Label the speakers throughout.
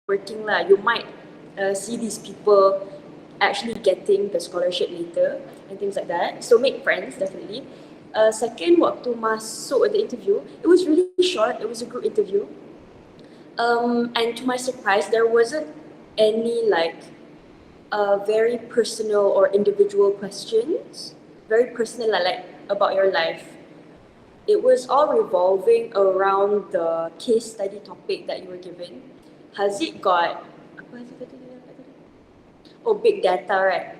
Speaker 1: working lah, you might see these people actually getting the scholarship later and things like that. So make friends definitely. Second, waktu masuk the interview, it was really short. It was a group interview. And to my surprise, there wasn't any very personal or individual questions, very personal like about your life. It was all revolving around the case study topic that you were given. Haziq got apa Haziq tadi? Oh, big data, right?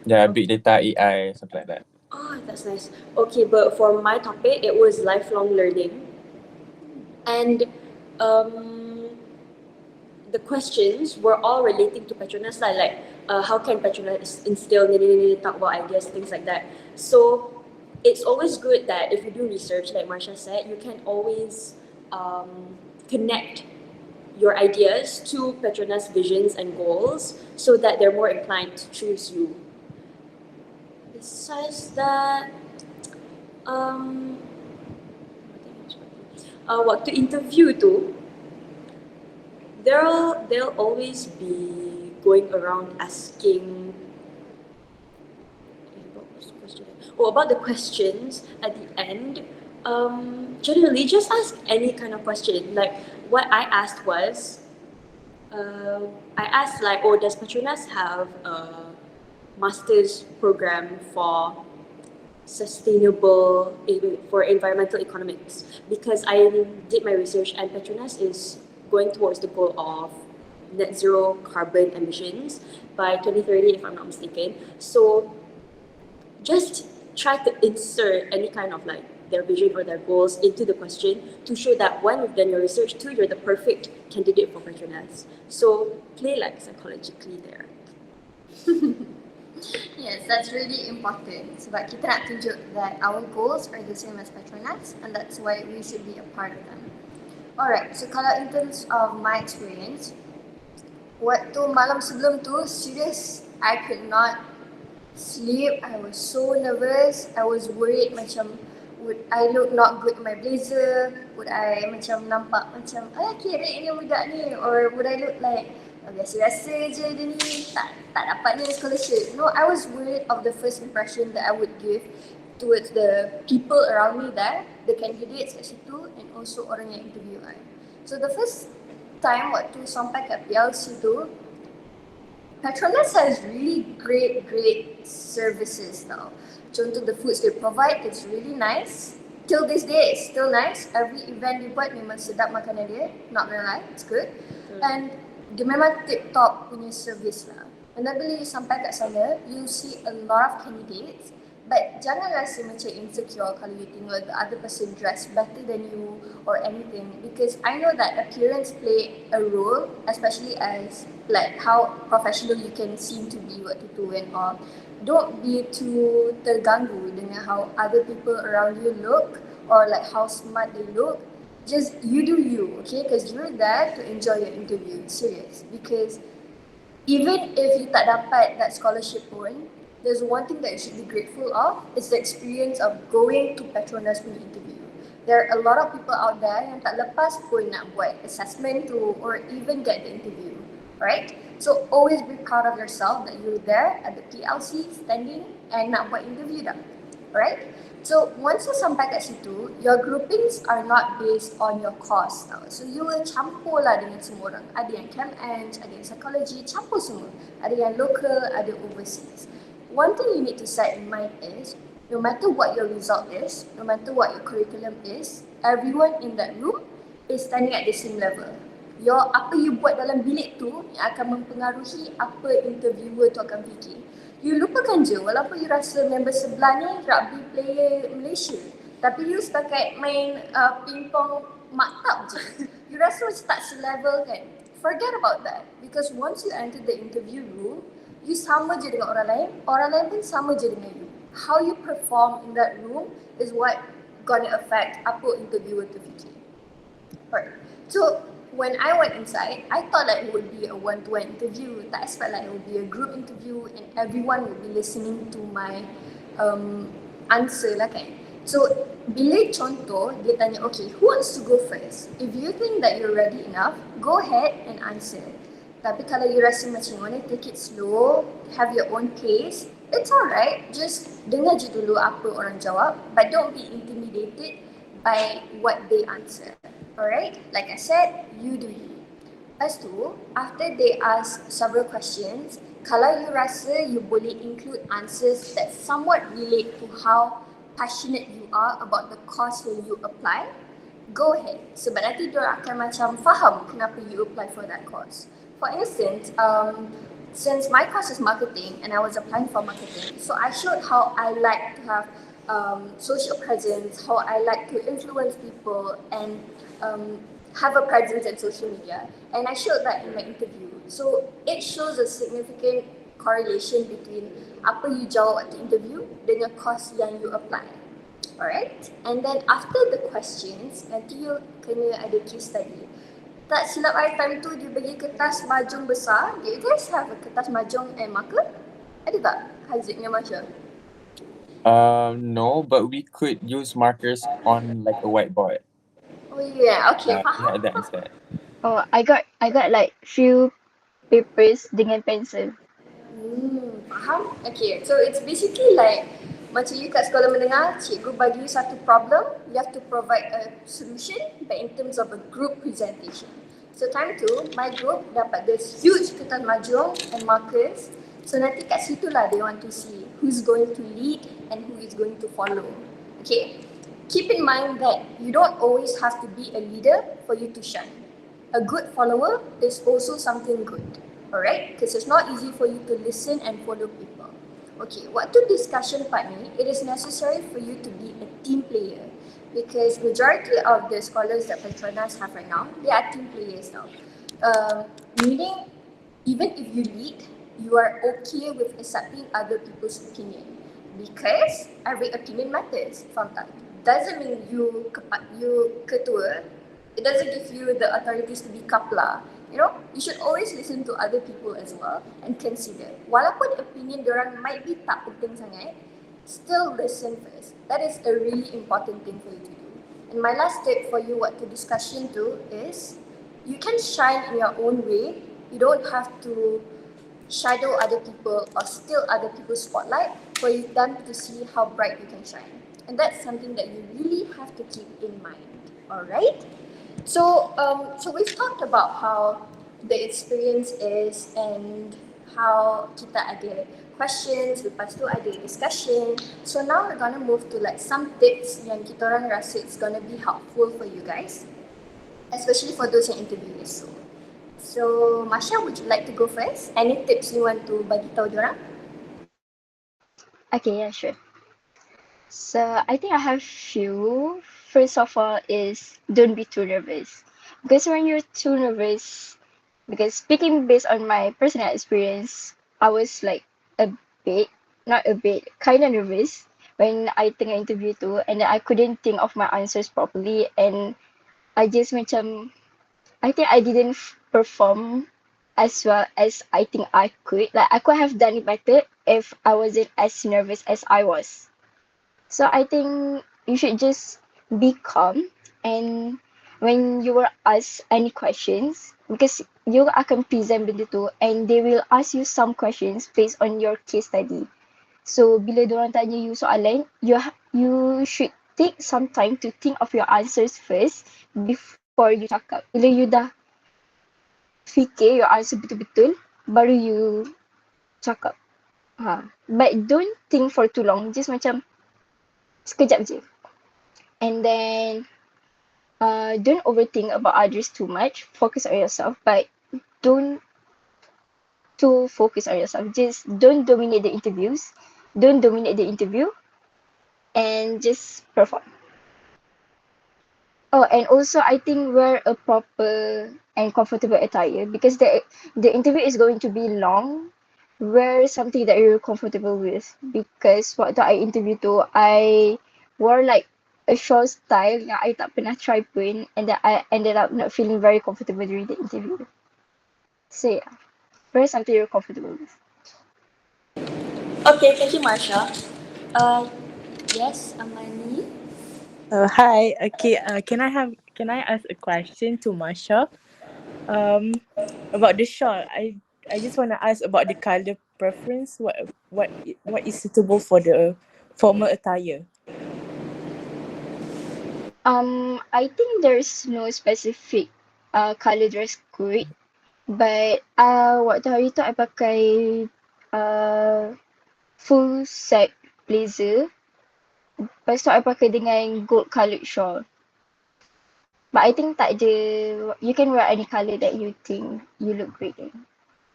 Speaker 2: Yeah, big data, AI, something like that.
Speaker 1: Oh, that's nice. Okay, but for my topic, it was lifelong learning. And um, the questions were all relating to Petronas, like how can Petronas instill, talk about ideas, things like that. So it's always good that if you do research, like Marsha said, you can always connect your ideas to Petronas visions and goals so that they're more inclined to choose you. Besides that, um, waktu interview tu, they'll always be going around asking about the questions at the end. Generally, just ask any kind of question. Like what I asked was, I asked like, oh, does Petronas have a master's program for sustainable for environmental economics? Because I did my research and Petronas is going towards the goal of net zero carbon emissions by 2030, if I'm not mistaken. So just try to insert any kind of like their vision or their goals into the question to show that one, you've done your research, two, you're the perfect candidate for Petronas. So play like psychologically there.
Speaker 3: Yes, that's really important sebab kita nak tunjuk that our goals are the same as Petronas and that's why we should be a part of them. Alright, so kalau in terms of my experience, waktu malam sebelum tu, serious, I could not sleep. I was so nervous. I was worried macam would I look not good in my blazer? Would I macam nampak macam kira ini budak ni? Or would I look like biasa-biasa je dia ni, tak dapat ni scholarship? No, I was worried of the first impression that I would give towards the people around me there, the candidates kat situ and also orang yang interview I. So the first time waktu sampai kat PLC tu, Petronas has really great services now. Contoh the foods they provide, it's really nice. Till this day, it's still nice. Every event dia buat memang sedap makanan dia. Not gonna lie, it's good. And dia memang tip-top punya service lah. And I believe sampai kat sana, you see a lot of candidates. But jangan rasa macam insecure kalau you tengok the other person dress better than you or anything, because I know that appearance play a role, especially as like how professional you can seem to be waktu tu and all. Don't be too terganggu dengan how other people around you look or like how smart they look. Just you do you, okay? Because you're there to enjoy your interview, serious. Because even if you tak dapat that scholarship pun, there's one thing that you should be grateful of, is the experience of going to Petronas punya interview. There are a lot of people out there yang tak lepas pun nak buat assessment tu or even get the interview, right? So always be proud of yourself that you're there at the PLC standing and nak buat interview dah, right? So once you sampai kat situ, your groupings are not based on your course tau. So you will campur lah dengan semua orang. Ada yang Chem Eng, ada yang psychology, campur semua. Ada yang local, ada overseas. One thing you need to set in mind is, no matter what your result is, no matter what your curriculum is, everyone in that room is standing at the same level. Apa you buat dalam bilik tu yang akan mempengaruhi apa interviewer tu akan fikir. You lupakan je, walaupun you rasa member sebelah ni rugby player Malaysia, tapi you setakat main ping-pong maktab je. You rasa macam tak selevel kan? Forget about that, because once you enter the interview room, you sama je dengan orang lain pun sama je dengan you. How you perform in that room is what gonna affect apa interviewer tu fikir. Alright, so when I went inside, I thought that it would be a one-to-one interview. Tak expect like it would be a group interview and everyone would be listening to my answer lah kan. So bila contoh, dia tanya, okay, who wants to go first? If you think that you're ready enough, go ahead and answer. Tapi kalau you rasa macam mana, take it slow, have your own pace, it's alright. Just dengar je dulu apa orang jawab, but don't be intimidated by what they answer. Alright? Like I said, you do you. Lepas tu, after they ask several questions, kalau you rasa you boleh include answers that somewhat relate to how passionate you are about the course yang you apply, go ahead. Sebab nanti diorang akan macam faham kenapa you apply for that course. For instance, since my course is marketing and I was applying for marketing, so I showed how I like to have social presence, how I like to influence people and have a presence in social media. And I showed that in my interview. So it shows a significant correlation between apa you jawab waktu interview dengan course yang you apply. Alright? And then after the questions, nanti you kena ada case study. Tak silap I time tu dia bagi kertas mahjong besar. Do you guys have a kertas mahjong and marker? Ada tak? Haziq dengan Masya?
Speaker 2: No, but we could use markers on like a whiteboard.
Speaker 3: Oh yeah, okay,
Speaker 2: We
Speaker 3: faham.
Speaker 2: had that instead.
Speaker 4: Oh, I got like few papers dengan pencil.
Speaker 3: Faham? Okay, so it's basically like macam you kat sekolah mendengar, cikgu bagi you satu problem, you have to provide a solution but in terms of a group presentation. So time tu, my group dapat this huge kertas mahjong and markers. So nanti kat situ lah they want to see who's going to lead and who is going to follow. Okay, keep in mind that you don't always have to be a leader for you to shine. A good follower is also something good. Alright, because it's not easy for you to listen and follow people. Okay, waktu discussion part ni, it is necessary for you to be a team player because majority of the scholars that Petronas have right now, they are team players now. Meaning, even if you lead, you are okay with accepting other people's opinion because every opinion matters. Faham tak? Doesn't mean you ketua, it doesn't give you the authorities to be kapla. You know, you should always listen to other people as well and consider. Walaupun opinion diorang might be tak penting sangat, still listen first. That is a really important thing for you to do. And my last tip for you what to discussion to is, you can shine in your own way. You don't have to shadow other people or steal other people's spotlight for them to see how bright you can shine. And that's something that you really have to keep in mind. Alright? So we've talked about how the experience is and how kita ada questions, lepas tu ada discussion. So now we're gonna move to like some tips yang kita orang rasa it's gonna be helpful for you guys, especially for those yang interview this. So Masya, would you like to go first? Any tips you want to bagi tahu diorang?
Speaker 4: Okay, yeah, sure. So I think I have few. First of all is don't be too nervous. Because when you're too nervous, because speaking based on my personal experience, I was like a bit, not a bit, kind of nervous when I tengah interview tu, and then I couldn't think of my answers properly, and I just macam, I think I didn't perform as well as I think I could. Like I could have done it better if I wasn't as nervous as I was. So I think you should just be calm, and when you were asked any questions, because you akan present benda tu and they will ask you some questions based on your case study. So bila diorang tanya you soalan, you should take some time to think of your answers first before you cakap. Bila you dah fikir your answer betul-betul, baru you cakap. But don't think for too long. Just macam sekejap je. And then don't overthink about others too much. Focus on yourself, but don't too focus on yourself. Just don't dominate the interviews. Don't dominate the interview, and just perform. Oh, and also I think wear a proper and comfortable attire because the interview is going to be long. Wear something that you're comfortable with, because waktu I interview tu, I wore like a short style yang I tak pernah try pun, and then I ended up not feeling very comfortable during the interview. So yeah, wear something you're comfortable with.
Speaker 1: Okay, thank you, Marsha. Yes, Amani.
Speaker 5: Hi. Okay. Can I ask a question to Masha? Um, about the shawl. I just want to ask about the color preference. What is suitable for the formal attire?
Speaker 4: I think there's no specific color dress code, but waktu hari tu I pakai uh, full set blazer. Lepas tu I pakai dengan gold coloured shawl. But I think tak ada, you can wear any colour that you think you look great in.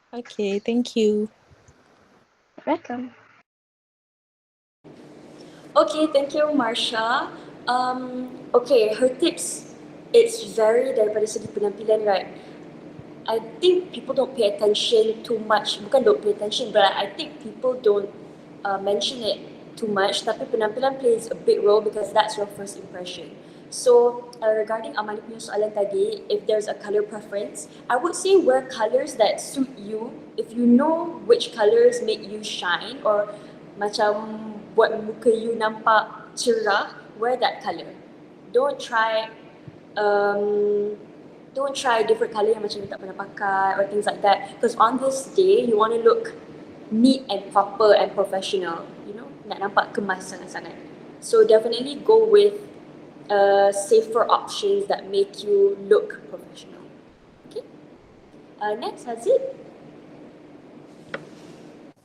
Speaker 5: Okay. Thank you.
Speaker 4: Welcome.
Speaker 1: Okay, thank you, Marsha. Okay, her tips. It's very daripada segi penampilan, right? I think people don't pay attention too much. Bukan don't pay attention, but I think people don't mention it too much. Tapi penampilan plays a big role because that's your first impression. So regarding Amani punya soalan tadi, if there's a color preference, I would say wear colors that suit you. If you know which colors make you shine or macam buat muka you nampak cerah, wear that color. Don't try um, don't try different colour yang macam you tak pernah pakai or things like that. Because on this day, you want to look neat and proper and professional. You know, nak nampak kemas sangat-sangat. So definitely go with safer options that make you look professional. Okay. Next, Haziq.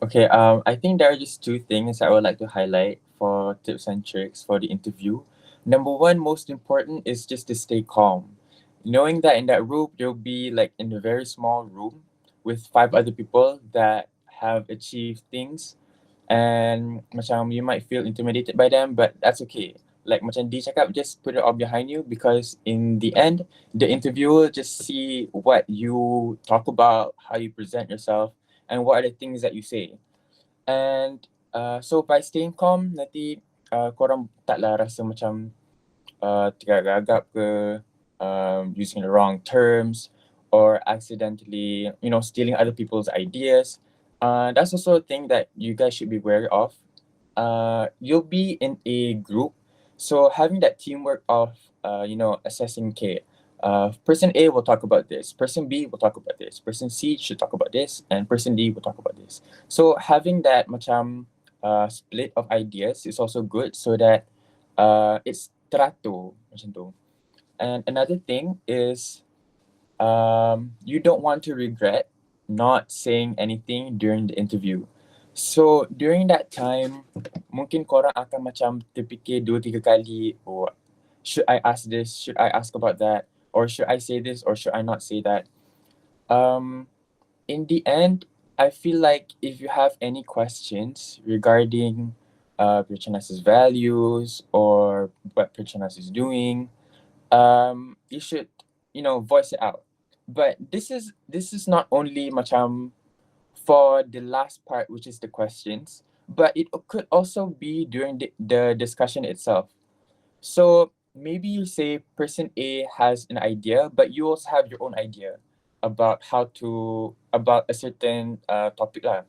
Speaker 2: Okay, I think there are just two things I would like to highlight for tips and tricks for the interview. Number one, most important, is just to stay calm. Knowing that in that room, you'll be like in a very small room with five other people that have achieved things, and macam you might feel intimidated by them, but that's okay. Like macam D cakap, just put it all behind you, because in the end, the interviewer just see what you talk about, how you present yourself, and what are the things that you say. And so by staying calm, nanti korang taklah rasa macam tergagap ke, using the wrong terms, or accidentally, stealing other people's ideas. That's also a thing that you guys should be wary of. You'll be in a group, so having that teamwork of, assessing, okay, person A will talk about this, person B will talk about this, person C should talk about this, and person D will talk about this. So having that macam split of ideas is also good, so that it's teratur macam tu. And another thing is, you don't want to regret not saying anything during the interview. So during that time, mungkin korang akan macam terfikir 2-3 kali, oh, should I ask this? Should I ask about that? Or should I say this? Or should I not say that? Um, in the end, I feel like if you have any questions regarding Petronas' values or what Petronas is doing, you should, voice it out. But this is not only macam for the last part, which is the questions, but it could also be during the discussion itself. So maybe you say person A has an idea, but you also have your own idea about about a certain topic lah.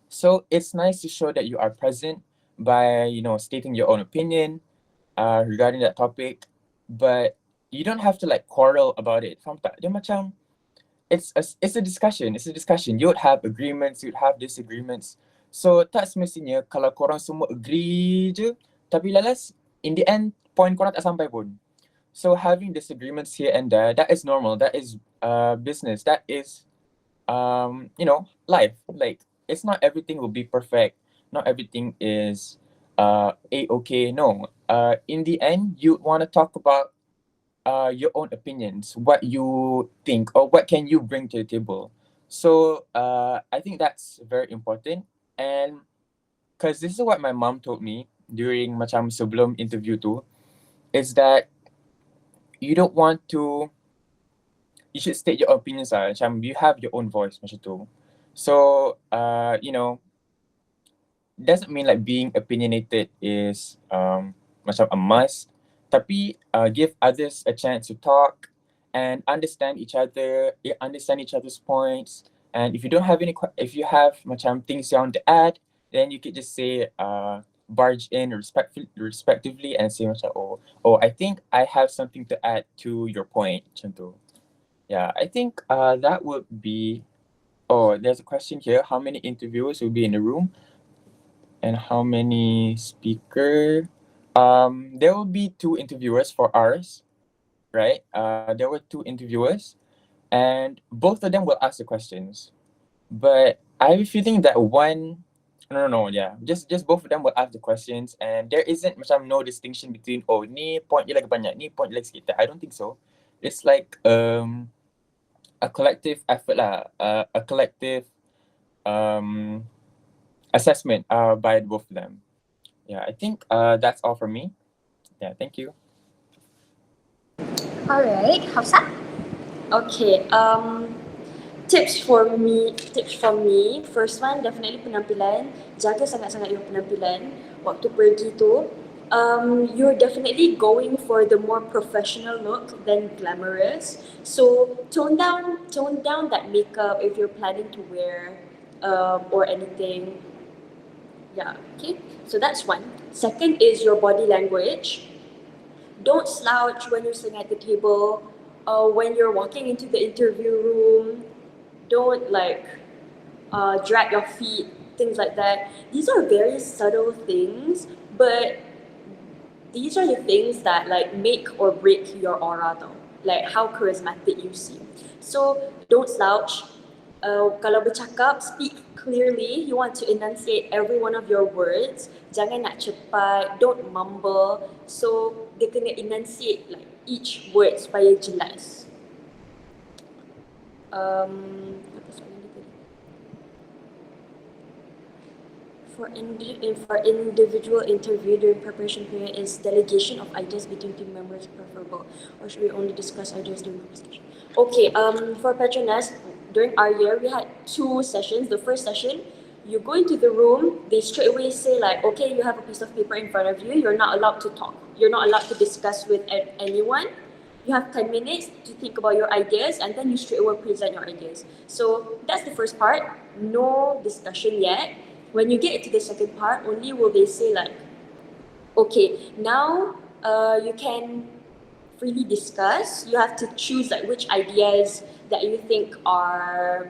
Speaker 2: So it's nice to show that you are present by, stating your own opinion regarding that topic, but you don't have to like quarrel about it. Faham tak? Dia macam it's a discussion. It's a discussion. You would have agreements, you'd have disagreements. So tak semestinya kalau korang semua agree je, tapi lalas in the end point korang tak sampai pun. So having disagreements here and there, that is normal. That is business. That is life. Like, it's not everything will be perfect. Not everything is a-okay. No. In the end, you want to talk about your own opinions, what you think, or what can you bring to the table. So I think that's very important. And because this is what my mom told me during macam sebelum interview tu, is that you don't want to, you should state your opinions lah. Macam you have your own voice macam tu. So doesn't mean like being opinionated is macam a must, tapi give others a chance to talk and understand each other, understand each other's points. And if you don't have if you have macam things you want to add, then you could just say barge in respectively and say macam, oh, I think I have something to add to your point, macam tu. Yeah, I think that would be. Oh, there's a question here. How many interviewers will be in the room, and how many speaker? There will be two interviewers for ours, right? There were two interviewers, and both of them will ask the questions. But I have a feeling that one, no, yeah, just both of them will ask the questions, and there isn't macam no distinction between ni point dia lagi banyak, ni point dia lagi sikit. I don't think so. It's like a collective effort lah, a collective um assessment by both of them. Yeah, I think that's all for me. Yeah, thank you.
Speaker 3: Alright, Hafsa?
Speaker 1: Okay, tips from me. First one, definitely penampilan. Jaga sangat-sangat your penampilan waktu pergi tu. You're definitely going for the more professional look than glamorous. So tone down that makeup if you're planning to wear or anything. Yeah, okay. So that's one. Second is your body language. Don't slouch when you're sitting at the table. When you're walking into the interview room, don't drag your feet, things like that. These are very subtle things, but these are the things that like make or break your aura though, like how charismatic you seem. So don't slouch. Kalau bercakap, speak clearly. You want to enunciate every one of your words. Jangan nak cepat. Don't mumble. So dia kena enunciate like each word supaya jelas. Apa soalan dia tadi? For individual interview during preparation period, is delegation of ideas between team members preferable, or should we only discuss ideas during discussion? Okay, for Petronas, during our year, we had 2 sessions. The first session, you go into the room, they straight away say like, okay, you have a piece of paper in front of you, you're not allowed to talk. You're not allowed to discuss with anyone. You have 10 minutes to think about your ideas, and then you straight away present your ideas. So that's the first part, no discussion yet. When you get into the second part, only will they say like, okay, now you can freely discuss. You have to choose like which ideas that you think are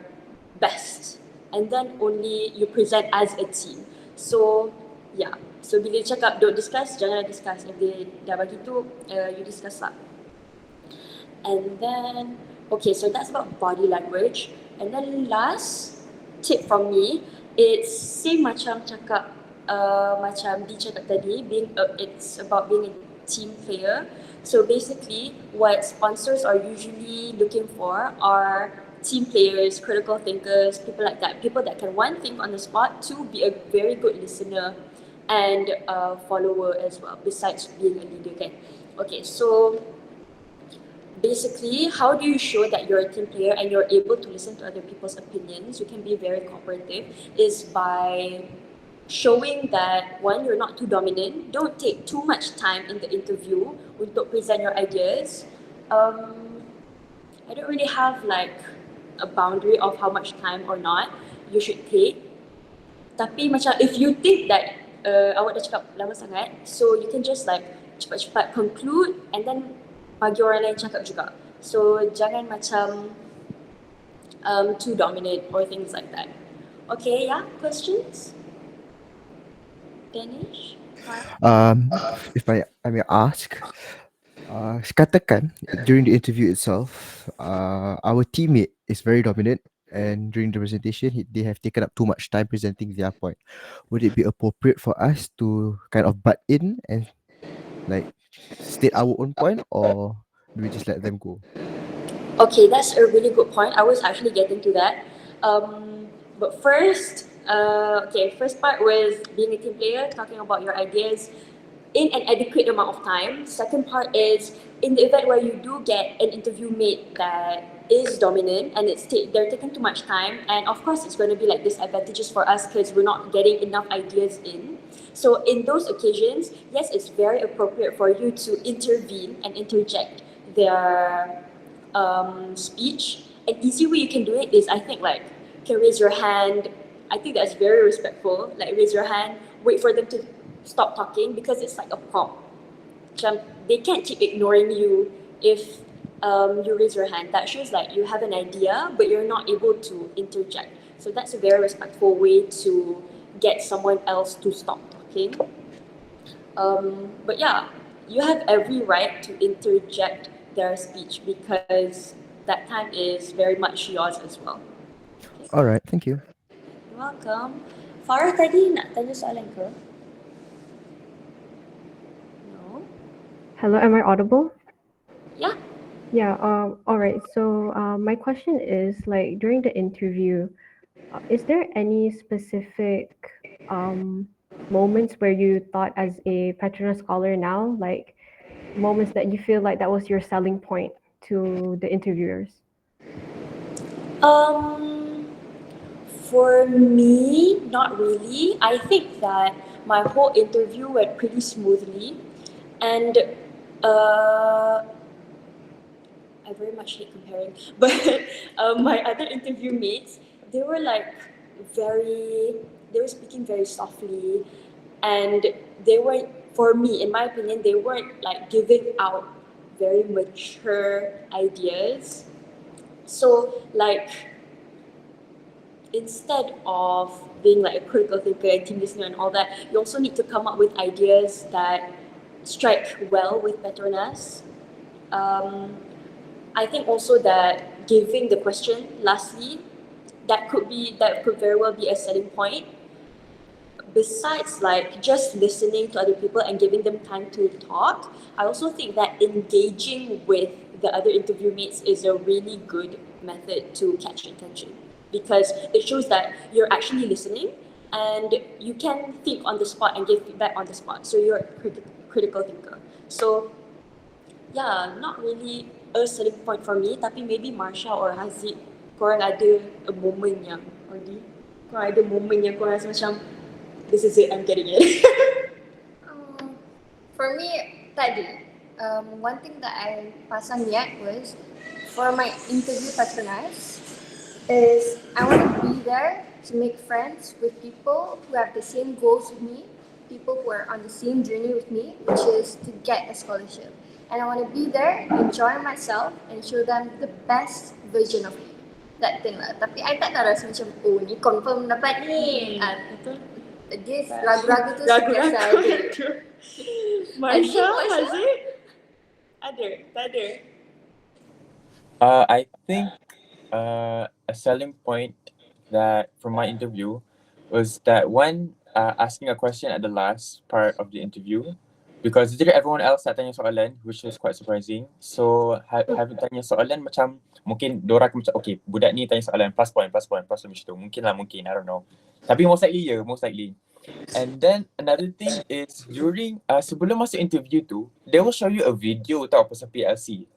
Speaker 1: best, and then only you present as a team. So yeah, so bila cakap don't discuss, jangan discuss. If they dah bagi tu, you discuss lah. And then, okay, so that's about body language. And then last tip from me, it's same macam cakap, macam Di cakap tadi, it's about being a team player. So basically, what sponsors are usually looking for are team players, critical thinkers, people like that. People that can, one, think on the spot, two, be a very good listener and follower as well, besides being a leader, okay? Okay, so basically, how do you show that you're a team player and you're able to listen to other people's opinions? You can be very cooperative, is by showing that, one, you're not too dominant. Don't take too much time in the interview untuk present your ideas. I don't really have like a boundary of how much time or not you should take. Tapi macam if you think that awak dah cakap lama sangat, so you can just like cepat-cepat conclude and then bagi orang lain cakap juga. So jangan macam too dominant or things like that. Okay, yeah, questions? Danish?
Speaker 6: If I may ask, katakan during the interview itself, our teammate is very dominant, and during the presentation, they have taken up too much time presenting their point. Would it be appropriate for us to kind of butt in and like state our own point, or do we just let them go?
Speaker 1: Okay, that's a really good point. I was actually getting to that. But first, first part was being a team player, talking about your ideas in an adequate amount of time. Second part is in the event where you do get an interview mate that is dominant and they're taking too much time, and of course it's going to be like disadvantageous for us because we're not getting enough ideas in. So in those occasions, yes, it's very appropriate for you to intervene and interject their speech. An easy way you can do it is, I think, like, you can raise your hand. I think that's very respectful. Like, raise your hand, wait for them to stop talking because it's like a prompt. Macam they can't keep ignoring you if you raise your hand. That shows like you have an idea, but you're not able to interject. So that's a very respectful way to get someone else to stop talking. But yeah, you have every right to interject their speech because that time is very much yours as well. Okay.
Speaker 6: All right, thank you.
Speaker 1: You're welcome. Farah tadi nak tanya soalan ke? No?
Speaker 7: Hello, am I audible?
Speaker 1: Yeah.
Speaker 7: Yeah, all right. So, my question is like during the interview, is there any specific moments where you thought as a Petronas scholar now, like moments that you feel like that was your selling point to the interviewers?
Speaker 1: Um, for me, not really. I think that my whole interview went pretty smoothly, and uh, I very much hate comparing, but my other interview mates, they were like very, they were speaking very softly, and they weren't, for me, in my opinion, they weren't like giving out very mature ideas. So, like, instead of being like a critical thinker and team listener and all that, you also need to come up with ideas that strike well with Petronas. Um, I think also that giving the question lastly, that could very well be a selling point. Besides like just listening to other people and giving them time to talk, I also think that engaging with the other interview mates is a really good method to catch attention because it shows that you're actually listening and you can think on the spot and give feedback on the spot. So you're a critical thinker. So yeah, not really a selling point for me, tapi maybe Marsha or Haziq, korang ada a moment yang, or do you? Korang ada moment yang korang rasa macam, this is it, I'm getting it.
Speaker 3: For me, tadi, one thing that I pasang niat was for my interview Petronas is I want to be there to make friends with people who have the same goals with me, people who are on the same journey with me, which is to get a scholarship. And I want to be there, enjoy myself, and show them the best version of me. That thing lah. Tapi I tak nak rasa macam, oh ni confirm dapat ni.
Speaker 1: Betul.
Speaker 3: Dia ragu-ragu tu sentiasa ada.
Speaker 1: Marsha,
Speaker 3: Marsha?
Speaker 1: Haziq? Ada? Tak ada?
Speaker 2: I think a selling point that from my interview was that one asking a question at the last part of the interview because jika everyone else tak tanya soalan, which was quite surprising. So having tanya soalan macam mungkin dorang akan macam okay budak ni tanya soalan plus point macam tu. Mungkin I don't know. Tapi most likely. And then another thing is during sebelum masuk interview tu, they will show you a video tau pasal PLC.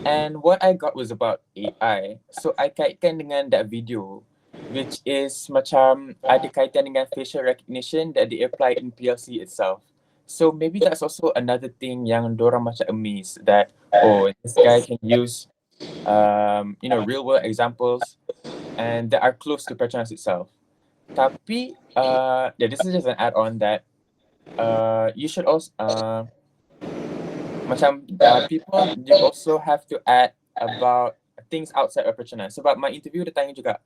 Speaker 2: And what I got was about AI. So I kaitkan dengan that video, which is macam ada kaitan dengan facial recognition that they apply in PLC itself. So maybe that's also another thing yang dorang macam amazed that this guy can use real world examples and that are close to Petronas itself. Tapi this is just an add-on that you should also macam people you also have to add about things outside of Petronas. Sebab my interview dia tanya juga,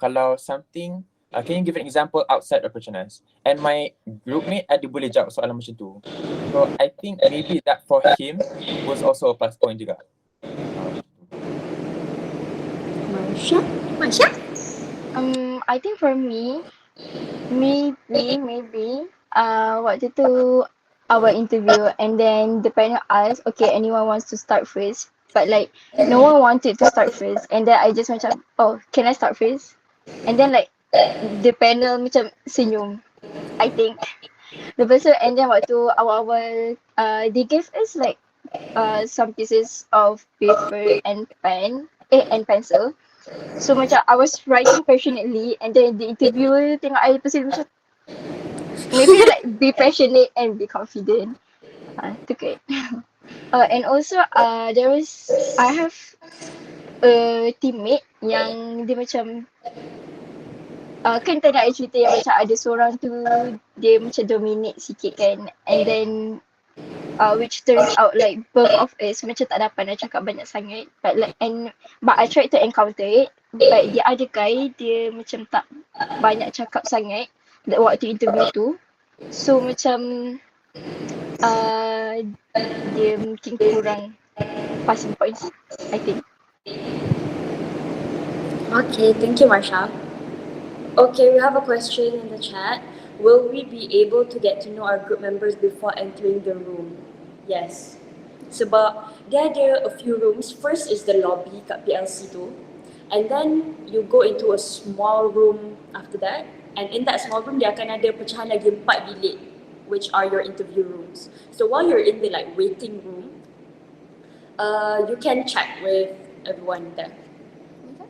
Speaker 2: kalau something can you give an example outside of Petronas? And my groupmate ada boleh jawab soalan macam tu. So I think maybe that for him was also a plus point juga.
Speaker 1: Marsha?
Speaker 4: I think for me, maybe waktu tu our interview and then the panel asked, okay, anyone wants to start first? But like no one wanted to start first and then I just macam, oh, can I start first? And then like the panel macam senyum, I think. Lepas tu and then waktu awal-awal they gave us like some pieces of paper and and pencil. So macam I was writing passionately and then the interviewer tengok I lepas tu macam maybe like be passionate and be confident. Itu good. And also I have a teammate yang dia macam kan tadi I cerita yang macam ada seorang tu dia macam dominate sikit kan, and then which turns out like both of us macam tak dapat nak cakap banyak sangat, but I tried to encounter it, but the other guy dia macam tak banyak cakap sangat waktu interview tu, so macam dia mungkin kurang passing points, I think.
Speaker 1: Okay, thank you, Marsha. Okay, we have a question in the chat. Will we be able to get to know our group members before entering the room? Yes. Sebab dia ada a few rooms. First is the lobby kat PLC tu. And then you go into a small room after that. And in that small room, dia akan ada pecahan lagi 4 bilik, which are your interview rooms. So while you're in the waiting room, you can chat with everyone there.
Speaker 3: Okay.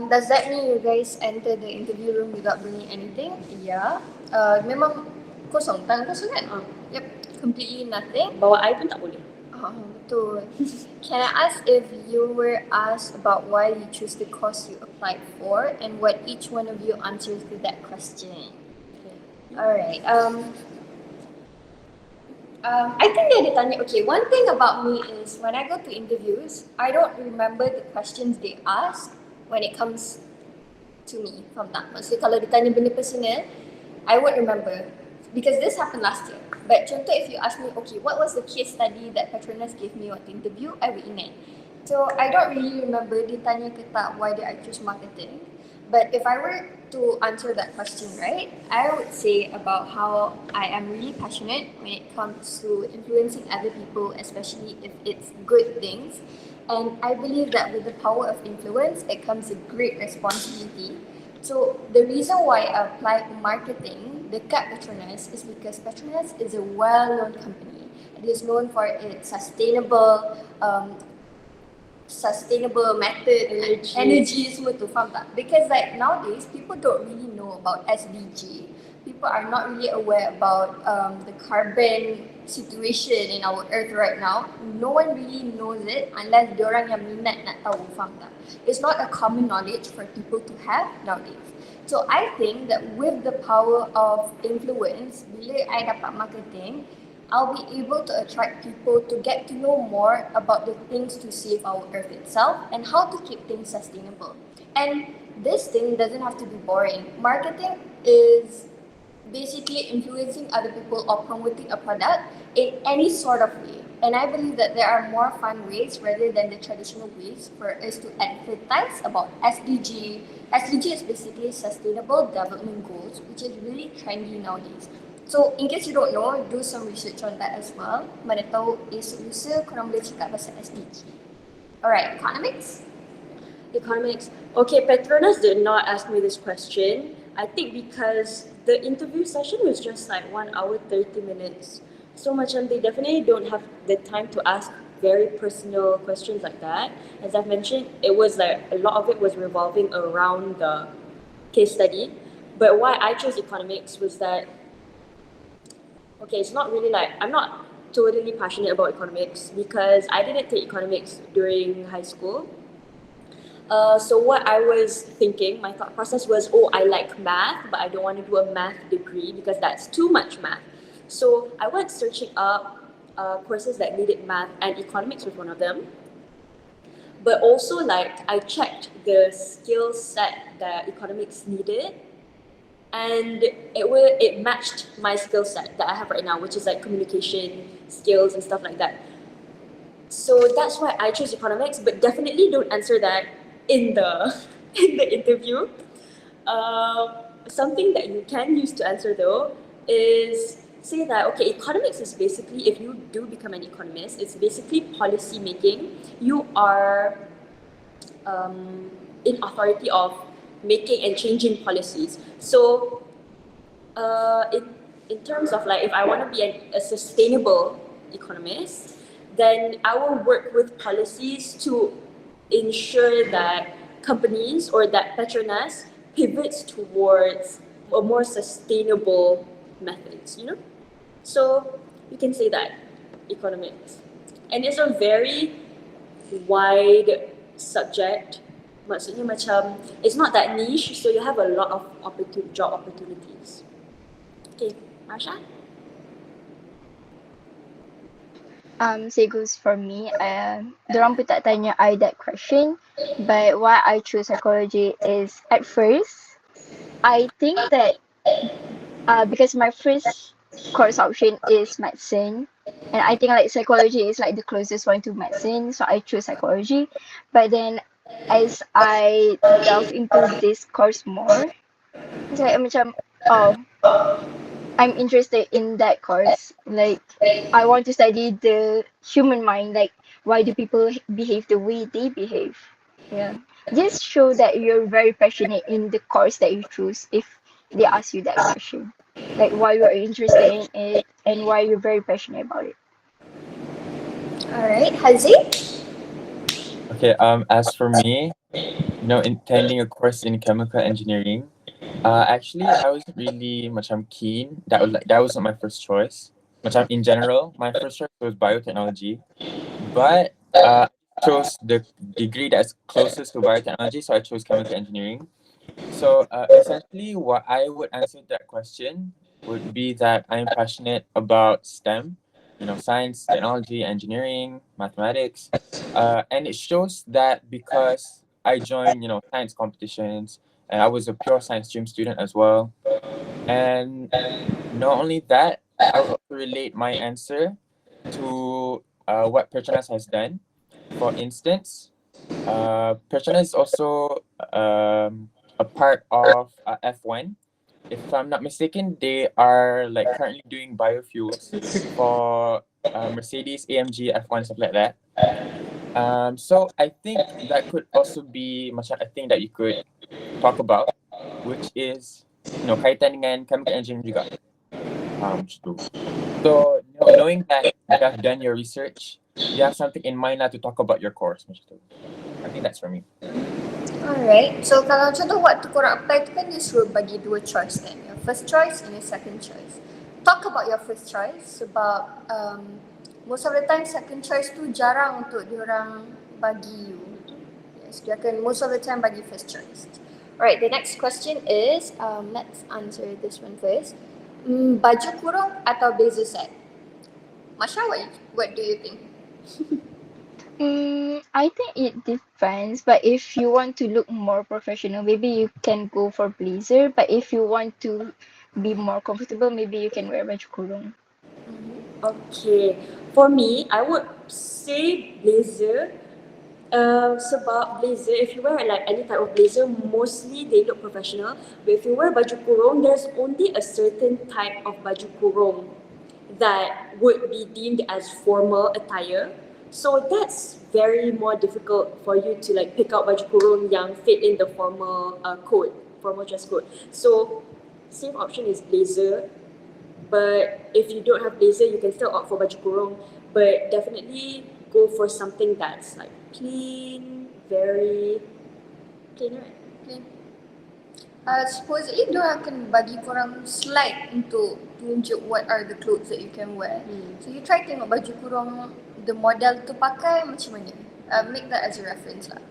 Speaker 3: Does that mean you guys enter the interview room without bringing anything? Yeah. Memang kosong, tangan kosong kan? Yep, completely nothing.
Speaker 1: Bawa air pun tak boleh.
Speaker 3: Betul. Can I ask if you were asked about why you choose the course you applied for and what each one of you answers to that question?
Speaker 1: Okay.
Speaker 3: Alright. I think dia ada tanya, okay, one thing about me is when I go to interviews, I don't remember the questions they ask when it comes to me. Faham tak? Maksudnya kalau ditanya benda personal, I won't remember because this happened last year. But contoh, if you ask me, okay, what was the case study that Petronas gave me waktu interview, I will ingat. So I don't really remember dia tanya ke tak why did I choose marketing. But if I were to answer that question, right, I would say about how I am really passionate when it comes to influencing other people, especially if it's good things. And I believe that with the power of influence, it comes a great responsibility. So the reason why I applied marketing dekat Petronas is because Petronas is a well-known company. It is known for its sustainable method, energy semua tu, faham tak? Because nowadays, people don't really know about SDG. People are not really aware about the carbon situation in our earth right now. No one really knows it unless diorang yang minat nak tahu, faham tak? It's not a common knowledge for people to have nowadays. So I think that with the power of influence, bila I dapat marketing, I'll be able to attract people to get to know more about the things to save our earth itself and how to keep things sustainable. And this thing doesn't have to be boring. Marketing is basically influencing other people or promoting a product in any sort of way. And I believe that there are more fun ways rather than the traditional ways for us to advertise about SDG. SDG is basically Sustainable Development Goals, which is really trendy nowadays. So in case you don't know, do some research on that as well. Mana tahu lusa korang boleh cakap pasal SDG. Alright, economics?
Speaker 1: Economics. Okay, Petronas did not ask me this question. I think because the interview session was just 1 hour 30 minutes. So macam they definitely don't have the time to ask very personal questions like that. As I've mentioned, it was a lot of it was revolving around the case study. But why I chose economics was that, okay, it's not really I'm not totally passionate about economics because I didn't take economics during high school. So what I was thinking, my thought process was, I like math, but I don't want to do a math degree because that's too much math. So I went searching up courses that needed math, and economics was one of them. But also I checked the skill set that economics needed, and it matched my skill set that I have right now, which is communication skills and stuff like that. So that's why I chose economics, but definitely don't answer that in the interview. Something that you can use to answer though is say that, okay, economics is basically, if you do become an economist, it's basically policy making. You are in authority of making and changing policies. So in terms of if I want to be a sustainable economist, then I will work with policies to ensure that companies or that Petronas pivots towards a more sustainable methods, So you can say that, economics. And it's a very wide subject Maksudnya macam it's not that niche, so you have a lot of job opportunities. Okay, Marsha?
Speaker 4: So it goes for me. Dorang pun tak tanya I that question, but why I choose psychology is at first I think that because my first course option is medicine, and I think like psychology is like the closest one to medicine, so I chose psychology. But then as I delve into this course more, it's like macam oh I'm interested in that course. Like, I want to study the human mind. Like, why do people behave the way they behave? Yeah. Just show that you're very passionate in the course that you choose if they ask you that question. Like, why you're interested in it and why you're very passionate about it.
Speaker 3: Alright, Haziq?
Speaker 2: Okay, as for me, intending a course in chemical engineering, actually, I wasn't really macam keen. That wasn't my first choice. Macam in general, my first choice was biotechnology, but I chose the degree that's closest to biotechnology, so I chose chemical engineering. So essentially, what I would answer to that question would be that I'm passionate about STEM, science, technology, engineering, mathematics, and it shows that because I joined, science competitions, and I was a pure science stream student as well. And not only that, I would also relate my answer to what Petronas has done. For instance, Petronas is also a part of F1. If I'm not mistaken, they are like currently doing biofuels for Mercedes, AMG, F1, stuff like that. So I think that could also be macam a thing that you could talk about, which is kaitan dengan chemical engineering juga. Macam tu. So knowing that you have done your research, you have something in mind lah to talk about your course. Macam tu. I think that's for me.
Speaker 3: Alright, so kalau contoh waktu korang apply tu kan dia suruh bagi dua choice kan, your first choice and your second choice. Talk about your first choice sebab most of the time second choice tu jarang untuk diorang bagi you. Yes, dia akan most of the time bagi first choice. Alright, the next question is, let's answer this one first. Baju kurung atau blazer set? Masha, what do you think?
Speaker 4: I think it depends, but if you want to look more professional, maybe you can go for blazer. But if you want to be more comfortable, maybe you can wear baju kurung.
Speaker 1: Okay, for me, I would say blazer. Sebab blazer, if you wear like any type of blazer, mostly they look professional. But if you wear baju kurung, there's only a certain type of baju kurung that would be deemed as formal attire. So that's very more difficult for you to like pick out baju kurung yang fit in the formal formal dress code. So safe option is blazer. But if you don't have blazer, you can still opt for baju kurung. But definitely go for something that's like clean, very clean, right?
Speaker 3: Clean. Supposedly diorang akan bagi korang slide untuk tunjuk what are the clothes that you can wear. So you try tengok baju kurung the model tu pakai macam mana. Make that as a reference lah.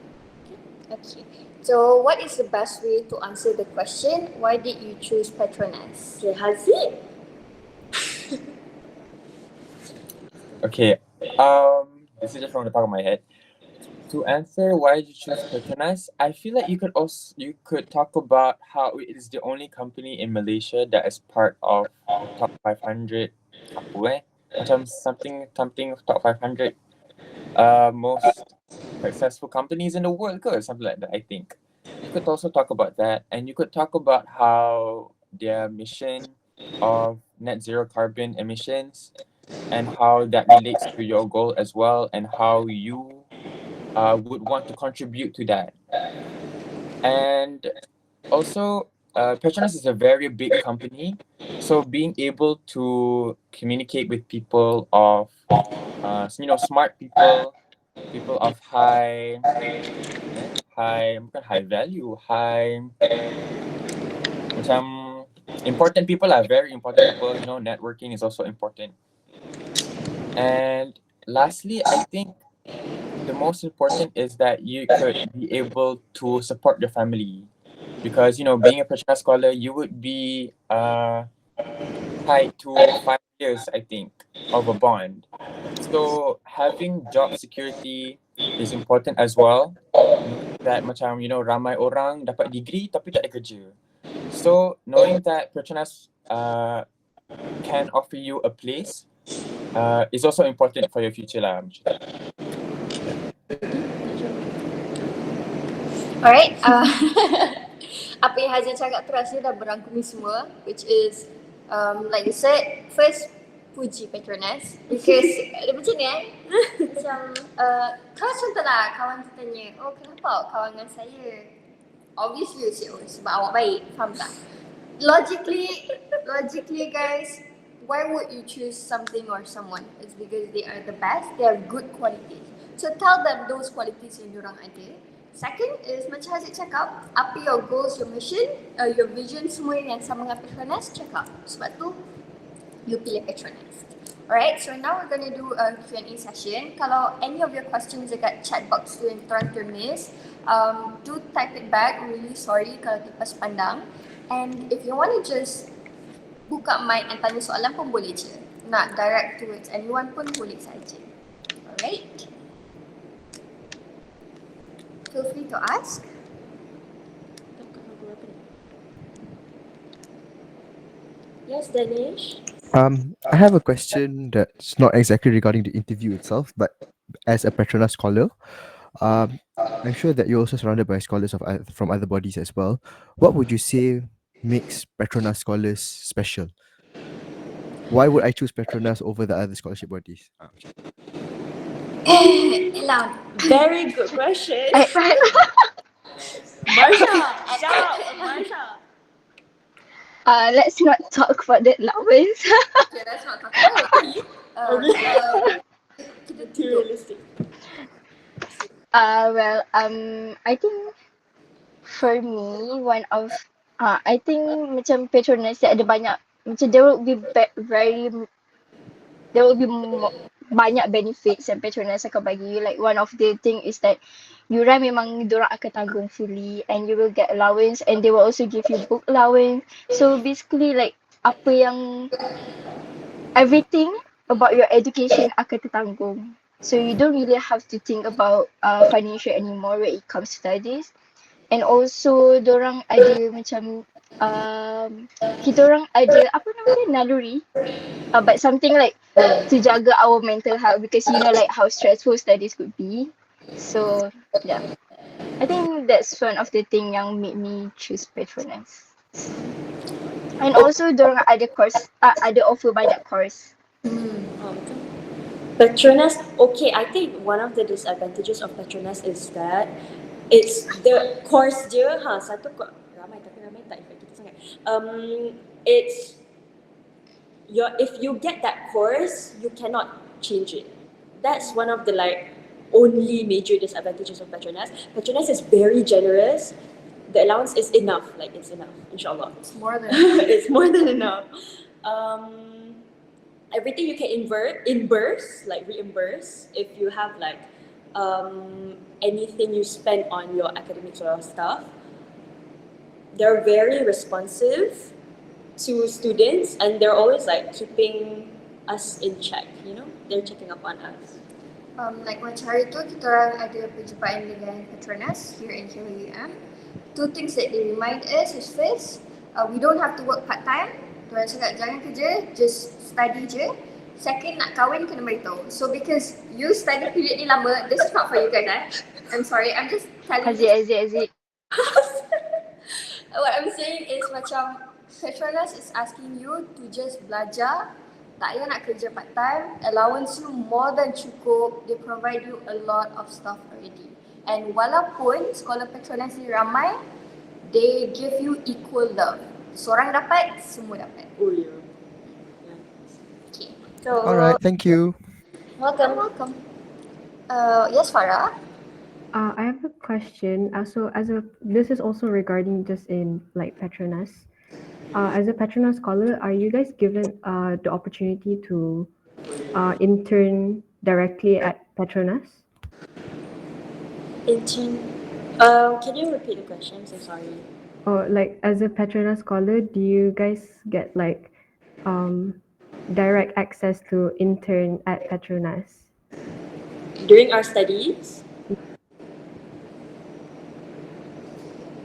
Speaker 3: Okay. So what is the best way to answer the question? Why did you choose Petronas?
Speaker 1: Okay, Haziq?
Speaker 2: Okay. This is just from the top of my head. To answer why you choose Petronas, I feel like you could talk about how it is the only company in Malaysia that is part of the top 500 macam something top 500 most successful companies in the world ke, something like that. I think you could also talk about that, and you could talk about how their mission of net zero carbon emissions and how that relates to your goal as well, and how you would want to contribute to that. And also, Petronas is a very big company, so being able to communicate with people of, smart people, people of bukan high value, macam important people are very important people. Networking is also important. And lastly, I think the most important is that you could be able to support your family, because being a Petronas scholar, you would be tied to 5 years, I think, of a bond. So having job security is important as well. Knowing that macam ramai orang dapat degree tapi tak ada kerja. So knowing that Petronas can offer you a place is also important for your future lah. Macam tu.
Speaker 3: Alright. Apa yang Hazin cakap tu rasanya dah berangkumi semua, which is like you said, first puji Petronas because macam ni macam kalau contohlah kawan tu tanya, oh kenapa kawan dengan saya, obviously you say, oh sebab awak baik, faham tak? Logically guys, why would you choose something or someone? It's because they are the best, they have good qualities. So tell them those qualities yang diorang ada. Second is macam Haziq cakap, apa your goals, your mission, your vision, semua yang sama dengan Petronas, cakap. Sebab tu you pilih Petronas. Alright, so now we're going to do a Q&A session. Kalau any of your questions dekat chat box tu yang korang termiss, do type it back. I'm really sorry kalau terlepas pandang. And if you want to just buka mic and tanya soalan pun boleh je. Nak direct towards anyone pun boleh saja. Alright. Feel free to ask.
Speaker 1: Yes, Danish.
Speaker 6: I have a question that's not exactly regarding the interview itself, but as a Petronas scholar, I'm sure that you're also surrounded by scholars from other bodies as well. What would you say makes Petronas scholars special? Why would I choose Petronas over the other scholarship bodies?
Speaker 3: Elang.
Speaker 1: Very good question. Marsha, jawab Marsha.
Speaker 4: Let's not talk about that allowance.
Speaker 3: Okay, let's not talk about it.
Speaker 1: Materialistic.
Speaker 4: I think for me, I think macam Petronas ada banyak, macam there will be banyak benefits yang Petronas akan bagi you. Like one of the thing is that yuran memang diorang akan tanggung fully and you will get allowance and they will also give you book allowance. So basically like everything about your education akan tertanggung. So you don't really have to think about financial anymore when it comes to studies. And also dorang ada macam kita orang ada apa namanya naluri, but something like to jaga our mental health because you know like how stressful studies could be. So yeah, I think that's one of the thing yang made me choose Petronas. And also dorang ada course, ada offer banyak course.
Speaker 1: Petronas, okay, I think one of the disadvantages of Petronas is that it's the course je, satu ramai tapi ramai tak effective sangat. It's if you get that course, you cannot change it. That's one of the only major disadvantages of Petronas. Petronas is very generous. The allowance is enough, it's enough, inshallah.
Speaker 3: It's more than
Speaker 1: It's more than enough. Everything you can reimburse if you have anything you spend on your academics or stuff. They're very responsive to students and they're always keeping us in check, they're checking up on us.
Speaker 3: Like macam hari tu kita orang ada perjumpaan dengan Petronas here in KUM. Two things that they remind us is first, we don't have to work part time. Diorang cakap jangan kerja, just study je. Second, nak kahwin kena beritahu. So because you study period ni lama, this is not for you guys. I'm sorry, I'm just telling you.
Speaker 4: Aziz.
Speaker 3: What I'm saying is macam Petronas is asking you to just belajar, tak payah nak kerja part time, allowance you more than cukup, they provide you a lot of stuff already. And walaupun sekolah Petronas ni ramai, they give you equal love. Seorang dapat, semua dapat.
Speaker 1: Oh yeah.
Speaker 3: Okay.
Speaker 1: So,
Speaker 6: Alright, thank you.
Speaker 3: Welcome. Yes, Farah.
Speaker 7: I have a question. So this is also regarding just in Petronas. As a Petronas scholar, are you guys given the opportunity to intern directly at Petronas?
Speaker 1: Intern. Can you repeat the question? I'm so sorry.
Speaker 7: Or like as a Petronas scholar, do you guys get like um direct access to intern at Petronas?
Speaker 1: During our studies,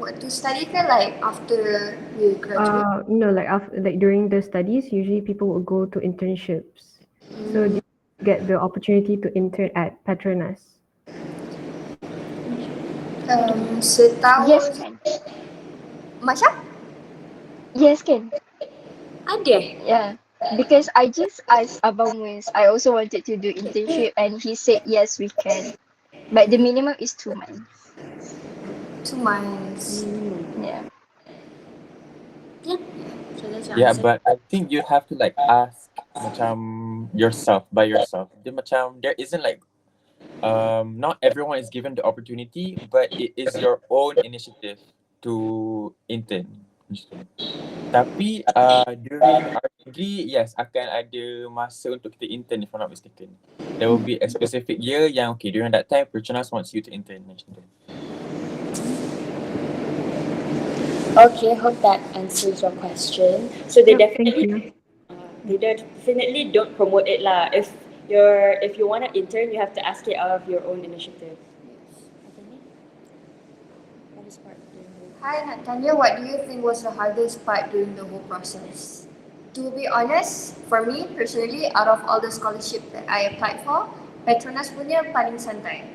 Speaker 3: What to study ke like after you graduate?
Speaker 7: No, like after, like during the studies, usually people will go to internships. So do you get the opportunity to intern at Petronas?
Speaker 3: Setahu
Speaker 4: Yes, can.
Speaker 3: Masya?
Speaker 4: Yes, can.
Speaker 1: ada.
Speaker 4: Yeah. Because I just asked Abang Mus, I also wanted to do internship and he said yes we can. But the minimum is 2 months.
Speaker 3: 2 months.
Speaker 4: Yeah.
Speaker 1: Yeah. So that's your
Speaker 2: Yeah,
Speaker 1: answer.
Speaker 2: but I think you have to like ask macam yourself by yourself. Dia macam there isn't like not everyone is given the opportunity, but it is your own initiative to intern. Macam tu. Tapi during our degree, yes, akan ada masa untuk kita intern if I'm not mistaken. There will be a specific year yang okay, during that time, Petronas wants you to intern. Macam tu.
Speaker 1: Okay, hope that answers your question. So they
Speaker 7: Yep, thank
Speaker 1: definitely
Speaker 7: you.
Speaker 1: they definitely don't promote it lah. If you want to intern, you have to ask it out of your own initiative. Hardest part during the-
Speaker 3: Hi, Natanya. What do you think was the hardest part during the whole process? To be honest, for me personally, out of all the scholarship that I applied for, Petronas punya paling santai.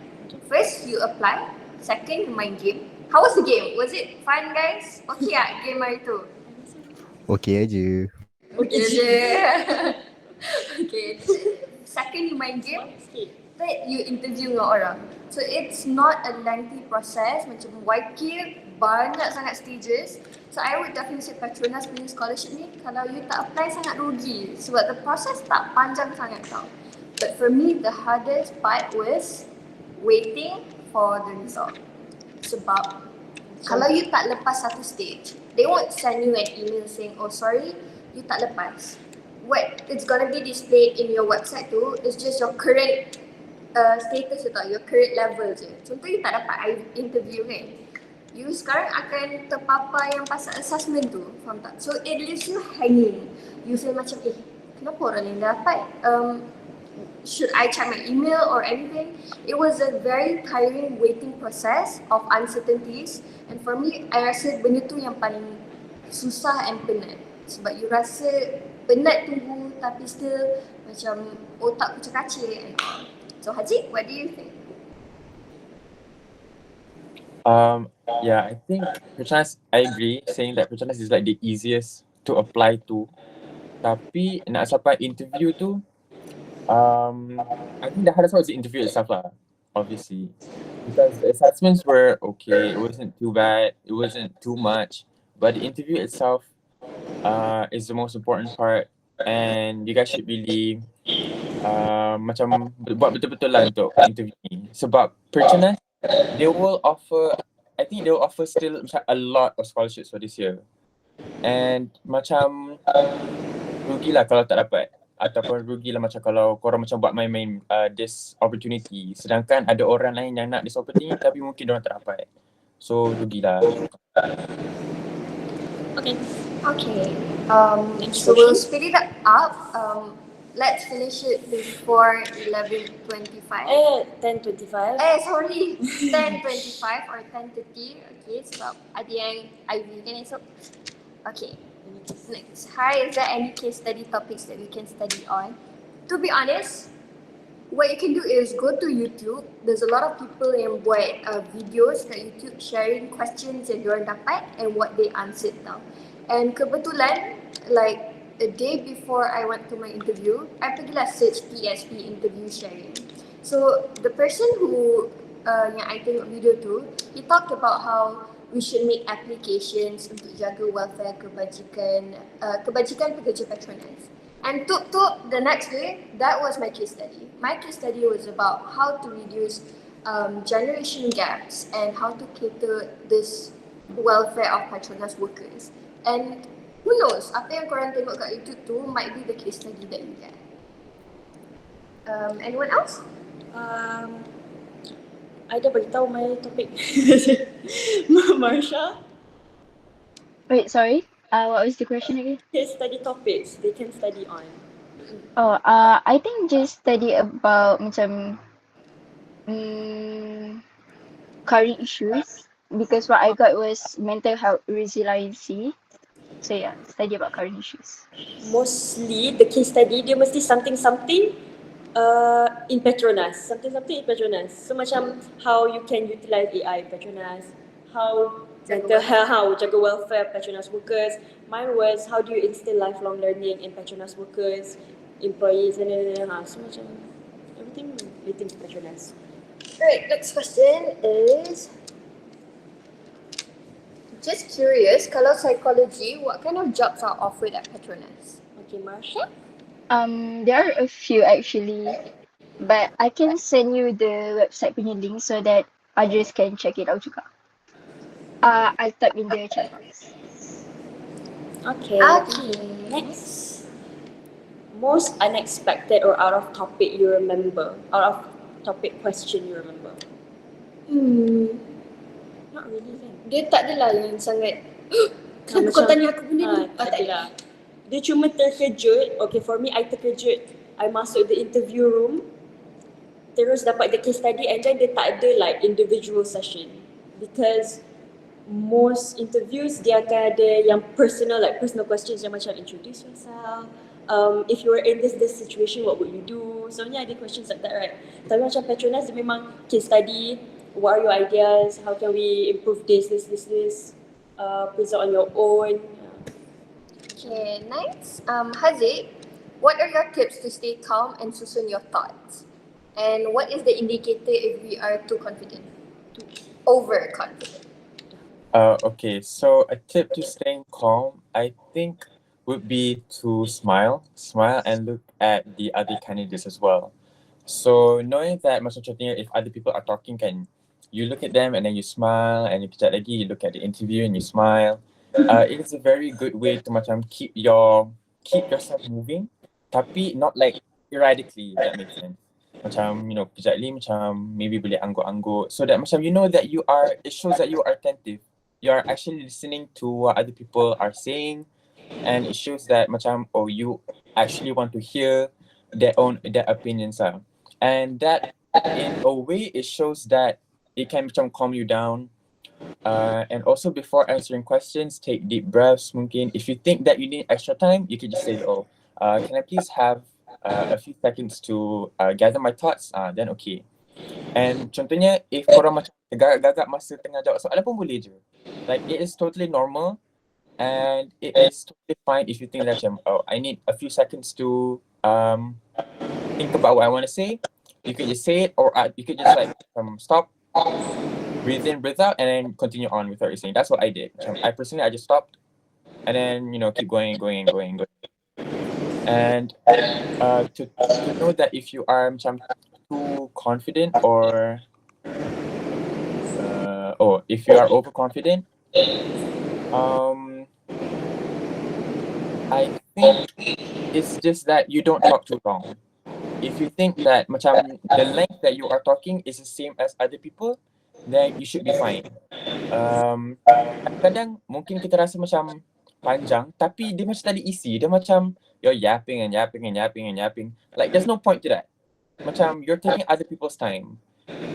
Speaker 3: First, you apply. Second, you main game. How was the game? Was it fun, guys? Okay ah, game hari tu.
Speaker 6: Okay aja.
Speaker 3: Okay je. Okay. Second, you main game. Third, you interview dengan orang. So it's not a lengthy process. Macam YK banyak sangat stages. So I would definitely say Petronas punya scholarship ni, kalau you tak apply sangat rugi. Sebab the process tak panjang sangat tau. But for me, the hardest part was waiting for the result. Sebab kalau you tak lepas satu stage, they won't send you an email saying, oh sorry, you tak lepas. What it's gonna be displayed in your website tu is just your current status tu tau, your current level je. Contoh you tak dapat interview kan, you sekarang akan terpapar yang pasal assessment tu, faham tak? So it leaves you hanging. You feel macam, kenapa orang lain dah dapat? Should I check my email or anything? It was a very tiring waiting process of uncertainties, and for me, I rasa benda tu yang paling susah and penat. Sebab you rasa penat tunggu tapi still macam otak kucing-kacir and all. So Haji, what do you think?
Speaker 2: Yeah, I think Petronas, I agree saying that Petronas is like the easiest to apply to. Tapi nak sampai interview tu, I think the hardest part was the interview itself lah, obviously. Because the assessments were okay, it wasn't too bad, it wasn't too much. But the interview itself is the most important part, and you guys should really macam buat betul-betul lah untuk interview ni. Sebab Petronas, they will offer, I think they will offer still macam a lot of scholarships for this year. And macam rugilah kalau tak dapat. Ataupun rugilah macam kalau korang macam buat main-main this opportunity. Sedangkan ada orang lain yang nak this opportunity tapi mungkin diorang tak dapat. So rugilah.
Speaker 1: Okay.
Speaker 3: Okay.
Speaker 1: Next
Speaker 3: So we'll
Speaker 1: question.
Speaker 3: speed it up. Let's finish it before 11:25.
Speaker 1: 10:25.
Speaker 3: Sorry, 10:25 or 10:30. Okay, sebab ada yang IV kan esok. Okay, next. Hi, is there any case study topics that we can study on? To be honest, what you can do is go to YouTube. There's a lot of people yang buat videos kat YouTube sharing questions yang diorang dapat and what they answered tau. And kebetulan, like a day before I went to my interview, I pergilah search PSP interview sharing. So the person who yang I tengok video tu, he talked about how we should make applications untuk jaga welfare kebajikan pekerja Petronas. And the next day, that was my case study. My case study was about how to reduce generation gaps and how to cater this welfare of Petronas workers. And who knows, apa yang korang tengok kat YouTube tu might be the case study that you get. Anyone else?
Speaker 1: I dah beritahu my topik. Marsha,
Speaker 4: Wait, sorry. What was the question again?
Speaker 1: case study topics they can study on.
Speaker 4: Oh, I think just study about macam mm, current issues because what I got was mental health resiliency. So yeah, study about current issues.
Speaker 1: Mostly the case study dia mesti something in Petronas, something in Petronas. So macam how you can utilize AI Petronas, how mental health, how jaga welfare Petronas workers. Mine was how do you instill lifelong learning in Petronas workers, employees and so macam everything relating to Petronas.
Speaker 3: Alright, next question is just curious, kalau psychology, what kind of jobs are offered at Petronas?
Speaker 1: Okay, Marsha.
Speaker 4: There are a few actually, but I can send you the website punya link so that others can check it out juga. I'll type in the chat box.
Speaker 1: Okay.
Speaker 3: Okay.
Speaker 1: Next. Most unexpected or out of topic you remember? Out of topic question you remember? Not really kan?
Speaker 3: Dia tak adalah yang sangat kenapa kau tanya aku benda ni?
Speaker 1: Tak adalah. Dia cuma terkejut. Okay, for me, I terkejut. I masuk the interview room, terus dapat the case study and then dia tak ada like individual session. Because most interviews dia akan ada yang personal, like personal questions yang macam introduce yourself. If you were in this situation, what would you do? Sebenarnya ada questions like that, right? Tapi macam Petronas dia memang case study. What are your ideas? How can we improve this? Present on your own.
Speaker 3: Okay, next. Haziq, what are your tips to stay calm and susun your thoughts? And what is the indicator if we are too confident? Overconfident.
Speaker 2: Okay, so a tip to staying calm, I think, would be to smile and look at the other candidates as well. So knowing that macam contohnya if other people are talking kan, you look at them and then you smile and kejap lagi you look at the interview and you smile. It is a very good way to macam keep yourself moving, tapi not like erratically, if that makes sense. Macam, kejap lagi macam maybe boleh angguk-angguk so that macam it shows that you are attentive. You are actually listening to what other people are saying and it shows that macam, oh, you actually want to hear their opinions are. And that in a way it shows that it can macam calm you down. And also before answering questions, take deep breaths mungkin. If you think that you need extra time, you can just say, can I please have a few seconds to gather my thoughts? Then okay. And contohnya, if korang macam gagap masa tengah jawab soalan pun boleh je. Like, it is totally normal and it is totally fine if you think that macam, I need a few seconds to think about what I want to say. You could just say it or you could just like stop, breathe in, breathe out, and then continue on with what you're saying. That's what I did. I personally, I just stopped and then, keep going. And to know that if you are too confident or if you are overconfident, I think it's just that you don't talk too long. If you think that macam the length that you are talking is the same as other people, then you should be fine. Kadang mungkin kita rasa macam panjang, tapi dia macam tadi isi. Dia macam you're yapping. Like there's no point to that. Macam you're taking other people's time.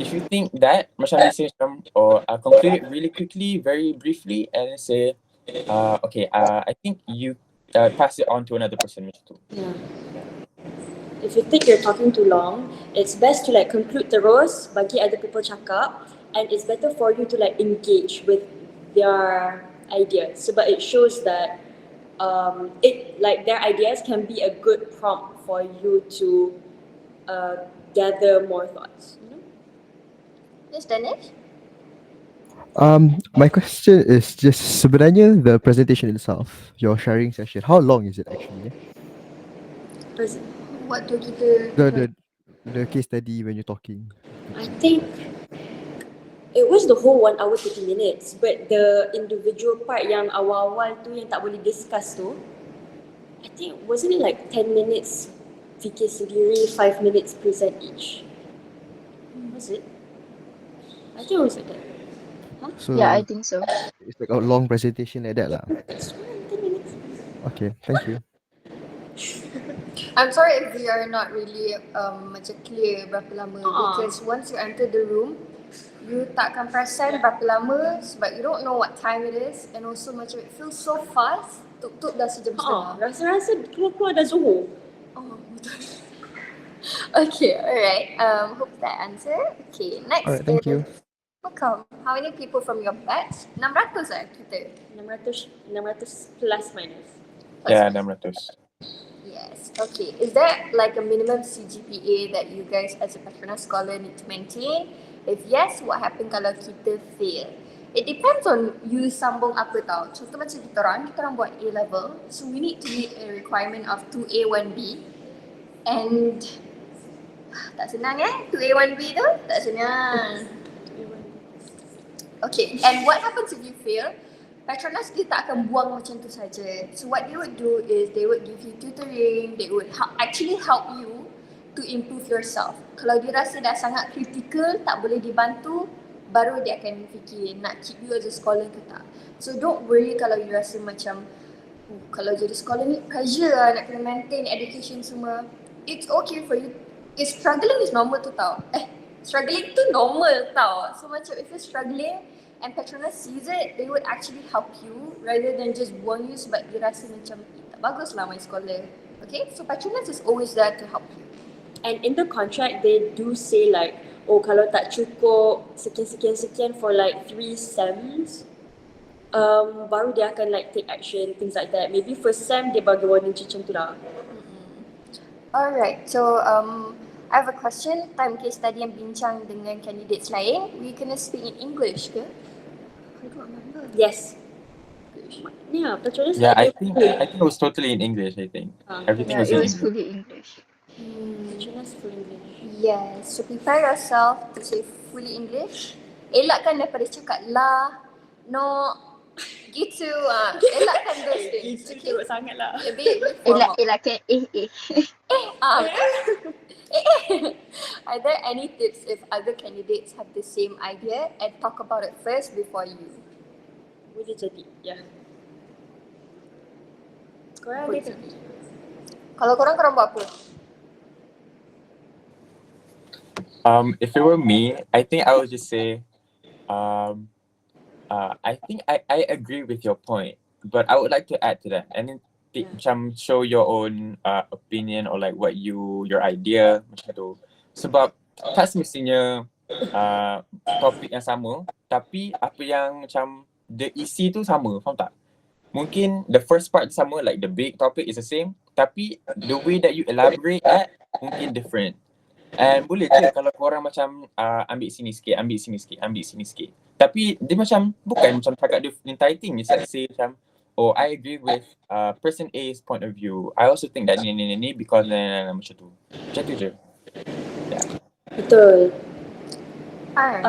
Speaker 2: If you think that, macam you say I'll conclude it really quickly, very briefly, and say, okay, I think you pass it on to another person macam tu.
Speaker 1: Yeah. If you think you're talking too long, it's best to like conclude terus, bagi other people cakap, and it's better for you to like engage with their ideas. Sebab it shows that their ideas can be a good prompt for you to gather more thoughts.
Speaker 3: Yes, Danish?
Speaker 6: My question is just sebenarnya the presentation itself, your sharing session, how long is it actually?
Speaker 3: Waktu kita
Speaker 6: The case study when you're talking.
Speaker 1: I think it was the whole 1 hour 30 minutes, but the individual part yang awal-awal tu yang tak boleh discuss tu, I think wasn't it like 10 minutes fikir sendiri, 5 minutes present each? Was it? I think it was like that.
Speaker 6: So
Speaker 4: Yeah, I think so.
Speaker 6: it's like a long presentation like that lah.
Speaker 1: That's 10 minutes.
Speaker 6: Okay, thank you.
Speaker 3: I'm sorry if we are not really macam clear berapa lama because once you enter the room, you takkan perasan berapa lama sebab you don't know what time it is and also macam it feels so fast. Tuk-tuk dah sejam setengah.
Speaker 1: Rasa-rasa keluar-keluar dah Zohor.
Speaker 3: Oh, betul. Okay, alright. Hope that answer. Okay, next
Speaker 6: Alright, thank you.
Speaker 3: welcome. How many people from your batch? 600 kita.
Speaker 1: 600 plus minus.
Speaker 2: Yeah, 600.
Speaker 3: Yes. Okay. Is there like a minimum CGPA that you guys as a Petronas scholar need to maintain? If yes, what happen kalau kita fail? It depends on you sambung apa tau. Contoh macam kita orang buat A level, so we need to meet a requirement of 2A 1B. And tak senang 2A 1B tu tak senang. Okay, and what happens if you fail? Petronas dia tak akan buang macam tu saja. So what they would do is they would give you tutoring, they would actually help you to improve yourself. Kalau dia rasa dah sangat critical, tak boleh dibantu, baru dia akan fikir nak keep you as a scholar ke tak. So don't worry kalau you rasa macam kalau jadi scholar ni pressure lah nak kena maintain education semua. It's okay for you. Struggling is normal tu tau. Struggling tu normal tau. So macam if you're struggling and Petronas sees it, they would actually help you rather than just buang you sebab dia rasa macam tak bagus lah my scholar. Okay, so Petronas is always there to help you.
Speaker 1: And in the contract, they do say like, oh kalau tak cukup sekian for like 3 sems, baru dia akan like take action, things like that. Maybe first sem dia bagi warning macam tu lah.
Speaker 3: Alright, so I have a question. Time case tadi yang bincang dengan candidates lain, we kena speak in English ke? I don't remember.
Speaker 1: Yes. Yeah, Petronas
Speaker 2: Yeah, I
Speaker 1: like
Speaker 2: think it was totally in English, I think. Everything
Speaker 4: Yeah,
Speaker 2: was
Speaker 4: it
Speaker 2: in
Speaker 4: was
Speaker 2: English.
Speaker 4: fully English.
Speaker 1: Petronas full English.
Speaker 3: Yes, so prepare yourself to say fully English. Elakkan daripada cakap lah, no, gitu. Elakkan those things.
Speaker 1: Itu
Speaker 3: Okay?
Speaker 1: teruk sangat lah.
Speaker 3: Be formal.
Speaker 4: Elak
Speaker 3: Are there any tips if other candidates have the same idea and talk about it first before you?
Speaker 1: Boleh jadi, ya. Korang ada ke?
Speaker 3: Kalau korang buat apa?
Speaker 2: If it were me, I think I would just say, I think I agree with your point, but I would like to add to that and then macam show your own opinion or like what your idea macam tu. Sebab tak semestinya topik yang sama, tapi apa yang macam the isi tu sama, faham tak? Mungkin the first part sama, like the big topic is the same, tapi the way that you elaborate at mungkin different. And boleh je kalau korang macam ambil sini sikit, ambil sini sikit, ambil sini sikit. Tapi dia macam bukan macam cakap the entire thing. It's like say macam, oh I agree with person A's point of view. I also think that ni because macam tu. Macam tu je. Yeah.
Speaker 1: Betul.
Speaker 3: Alright.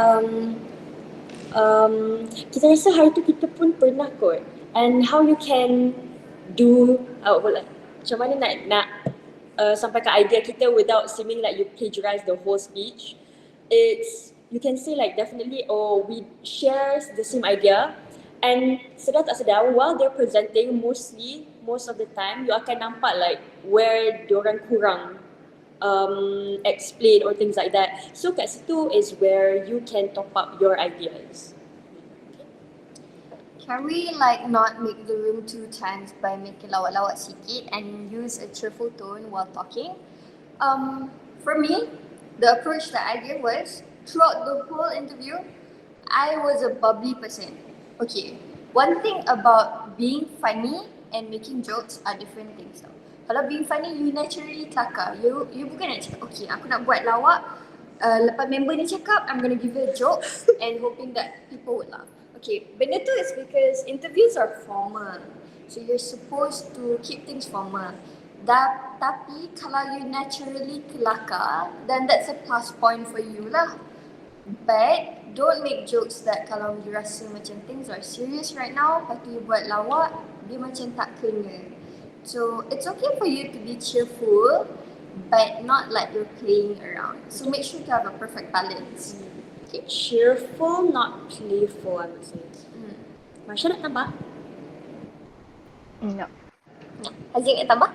Speaker 1: Kita rasa hari tu kita pun pernah kot. And how you can do, macam mana nak sampaikan idea kita without seeming like you plagiarize the whole speech. It's, you can say like definitely, oh we share the same idea, and sedar tak sedar while they're presenting, most of the time you akan nampak like where diorang kurang explain or things like that. So kat situ is where you can top up your ideas.
Speaker 3: Can we like not make the room too tense by making lawak-lawak sikit and use a cheerful tone while talking? For me, the approach that I gave was, throughout the whole interview, I was a bubbly person. Okay, one thing about being funny and making jokes are different things tau. Kalau being funny, you naturally kelakar. You bukan nak cakap, okay aku nak buat lawak, lepas member ni cakap, I'm gonna give her a joke and hoping that people would laugh. Okay, benda tu is because interviews are formal. So you're supposed to keep things formal. Tapi kalau you naturally kelakar, then that's a plus point for you lah. But don't make jokes that kalau you rasa macam things are serious right now, lepas tu you buat lawak, dia macam tak kena. So it's okay for you to be cheerful, but not like you're playing around. So make sure to have a perfect balance. Okay.
Speaker 1: Cheerful, not playful, I would say. Marsha nak tambah?
Speaker 4: No.
Speaker 3: Haziq nak tambah?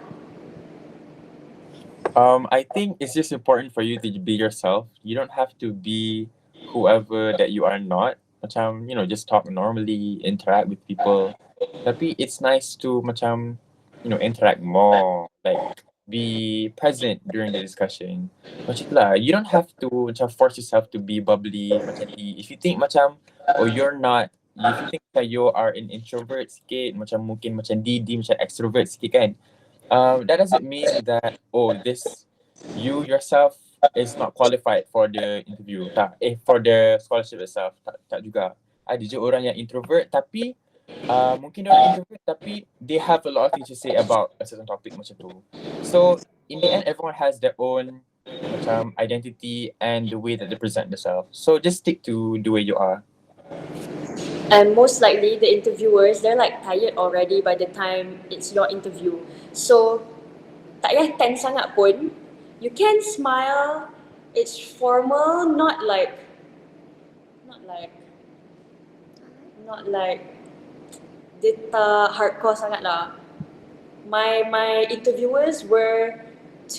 Speaker 2: I think it's just important for you to be yourself. You don't have to be whoever that you are not. Macam, just talk normally, interact with people. Tapi it's nice to macam, interact more. Like, be present during the discussion. Macam tu lah. You don't have to macam force yourself to be bubbly. Macam ni. If you think macam, you're not, if you think that you are an introvert sikit, macam mungkin macam DD, macam extrovert sikit kan, that doesn't mean that you yourself is not qualified for the interview. Tak, for the scholarship itself. Tak juga. Ada je orang yang introvert tapi mungkin orang introvert tapi they have a lot of things to say about a certain topic macam tu. So in the end, everyone has their own macam identity and the way that they present themselves. So just stick to the way you are.
Speaker 1: And most likely the interviewers, they're like tired already by the time it's your interview. So tak payah tense sangat pun. You can smile. It's formal, not like dia tak hardcore sangat lah. My interviewers were,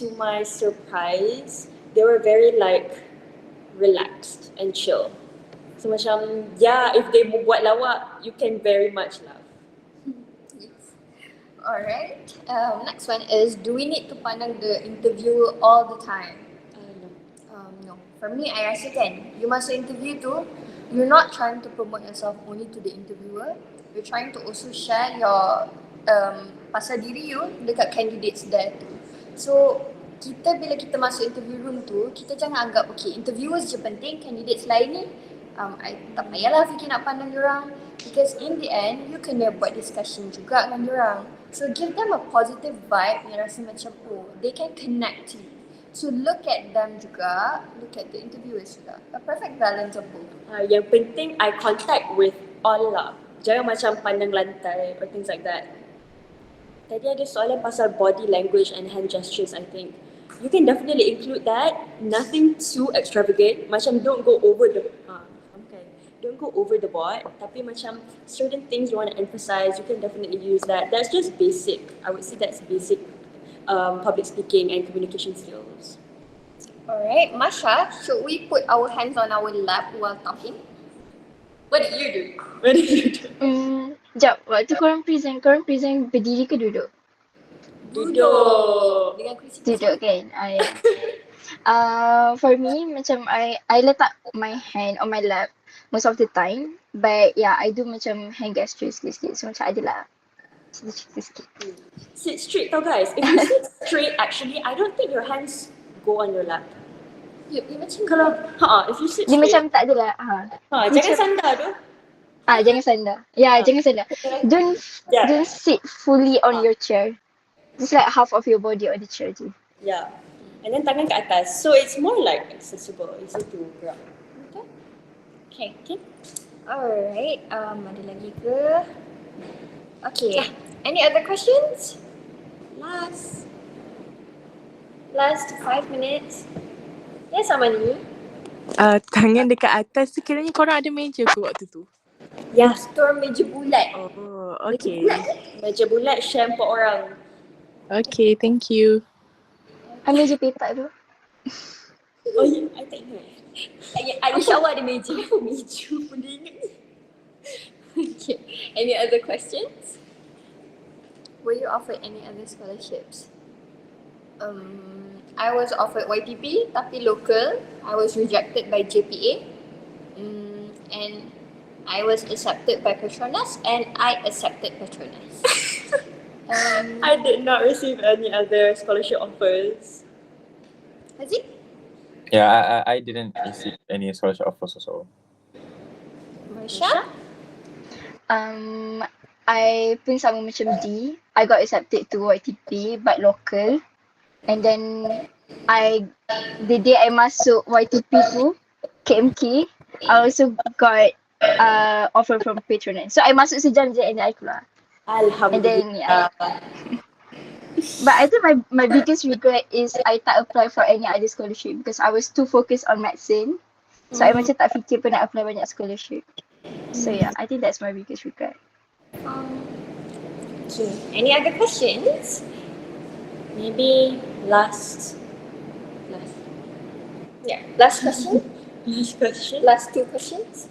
Speaker 1: to my surprise, they were very like relaxed and chill. So macam, if they buat lawak, you can very much laugh.
Speaker 3: Yes. Alright. Next one is, do we need to pandang the interview all the time?
Speaker 1: No.
Speaker 3: No. For me, I rasa kan, you masuk interview tu, you're not trying to promote yourself only to the interviewer. You're trying to also share your pasal diri you dekat candidates there tu. So, bila kita masuk interview room tu, kita jangan anggap, okay, interviewers je penting, candidates lain ni, I tak payahlah fikir nak pandang diorang. Because in the end, you kena buat discussion juga dengan diorang. So, give them a positive vibe yang rasa macam, they can connect to you. So look at them juga, look at the interviewers juga. A perfect balance of both.
Speaker 1: Yang penting, eye contact with all lah. Jangan macam pandang lantai or things like that. Tadi ada soalan pasal body language and hand gestures, I think. You can definitely include that. Nothing too extravagant. Macam don't go over the board. Tapi macam certain things you want to emphasize, you can definitely use that. That's just basic. I would say that's basic public speaking and communication skills.
Speaker 3: Alright, Masha, should we put our hands on our lap while talking? What did you do?
Speaker 4: Sekejap, waktu korang present berdiri ke duduk?
Speaker 3: Duduk. Dengan kursi
Speaker 4: Duduk kan? For me, macam I letak my hand on my lap most of the time. But yeah, I do macam hand gestures sikit-sikit. So macam adalah sikit-sikit.
Speaker 1: Sit straight tau guys. If you sit straight, actually, I don't think your hands go on your lap.
Speaker 3: You macam
Speaker 1: Kalau, if you sit
Speaker 4: Dia
Speaker 1: straight,
Speaker 4: macam tak adalah.
Speaker 1: jangan sandar tu.
Speaker 4: Jangan sandar. Jangan sandar. Don't sit fully on your chair. Just like half of your body on the chair je.
Speaker 1: Yeah. And then tangan kat atas. So it's more like accessible. Easy to grab.
Speaker 3: Okay. Alright, ada lagi ke? Okay, any other questions? Last 5 minutes. Yes, Amani.
Speaker 5: Tangan dekat atas tu kiranya korang ada meja ke waktu tu?
Speaker 3: Ya, store meja bulat.
Speaker 5: Oh, okay.
Speaker 1: Meja bulat share 4 orang.
Speaker 5: Okay, thank you.
Speaker 4: Meja petak tu.
Speaker 1: Oh, I tak ingat.
Speaker 3: InsyaAllah ada meja.
Speaker 1: Meja pun dia ingat ni.
Speaker 3: Okay, any other questions? Were you offered any other scholarships? I was offered YTP tapi local. I was rejected by JPA. And I was accepted by Petronas and I accepted Petronas.
Speaker 1: I did not receive any other scholarship offers.
Speaker 3: Has it?
Speaker 2: Yeah, I didn't receive any scholarship offers also.
Speaker 3: Marsha?
Speaker 4: I pun sama macam D. I got accepted to YTP but local. And then the day I masuk YTP tu, KMK, I also got offer from Petronas. So I masuk sejam je and then I keluar. And then but I think my biggest regret is I tak apply for any other scholarship because I was too focused on medicine. So I macam tak fikir pun nak apply banyak scholarship. So yeah, I think that's my biggest regret.
Speaker 3: Okay. Any other questions?
Speaker 1: Maybe last.
Speaker 3: Yeah. Last question.
Speaker 1: Last question.
Speaker 3: Last two questions.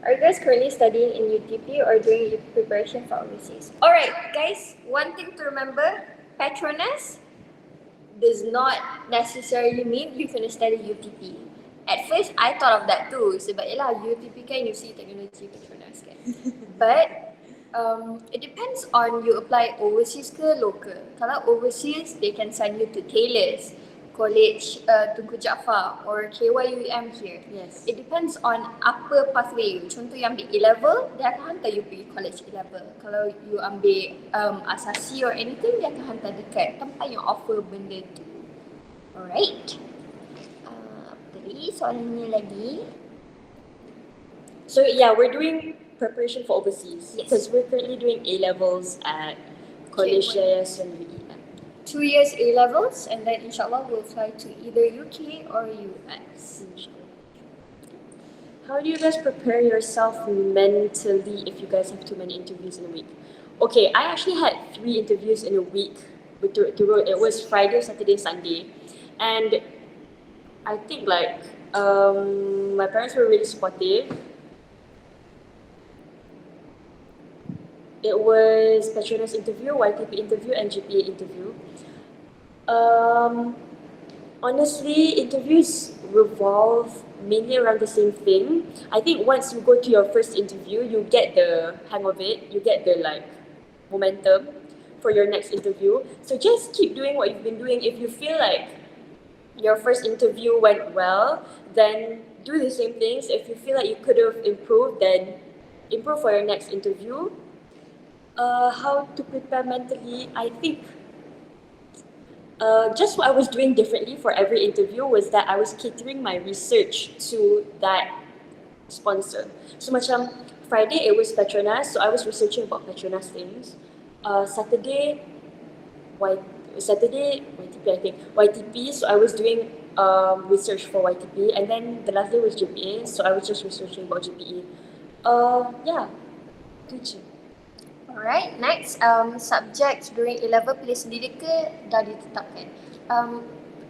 Speaker 3: Are you guys currently studying in UTP or doing preparation for overseas? Alright, guys, one thing to remember, Petronas does not necessarily mean you kena study UTP. At first, I thought of that too. Sebab yelah, UTP kan you see technology Petronas kan. But it depends on you apply overseas ke local. Kalau overseas, they can send you to Taylor's, College Tunku Jaafar or KYUM here.
Speaker 1: Yes.
Speaker 3: It depends on apa pathway you. Contoh yang ambil A-level, dia akan hantar you pergi college A-level. Kalau you ambil asasi or anything, dia akan hantar dekat tempat yang offer benda tu. Alright. Apa tadi soalannya lagi?
Speaker 1: So yeah, we're doing preparation for overseas.
Speaker 3: Yes.
Speaker 1: Because we're currently doing A-levels at College Yayas and UEM.
Speaker 3: 2 years A-levels and then inshallah we'll fly to either UK or US.
Speaker 1: How do you guys prepare yourself mentally if you guys have too many interviews in a week? Okay, I actually had 3 interviews in a week. It was Friday, Saturday, Sunday. And I think like my parents were really supportive. It was Petronas interview, YTP interview, and GPA interview. Honestly, interviews revolve mainly around the same thing. I think once you go to your first interview, you get the hang of it. You get the like momentum for your next interview. So just keep doing what you've been doing. If you feel like your first interview went well, then do the same things. If you feel like you could have improved, then improve for your next interview. How to prepare mentally, I think just what I was doing differently for every interview was that I was catering my research to that sponsor. So macam Friday it was Petronas, so I was researching about Petronas things. Saturday YTP, I think YTP, so I was doing research for YTP, and then the last day was GPA, so I was just researching about GPA. Yeah, tu je.
Speaker 3: Alright, next subjects during A-level pilih sendiri ke dah ditetapkan?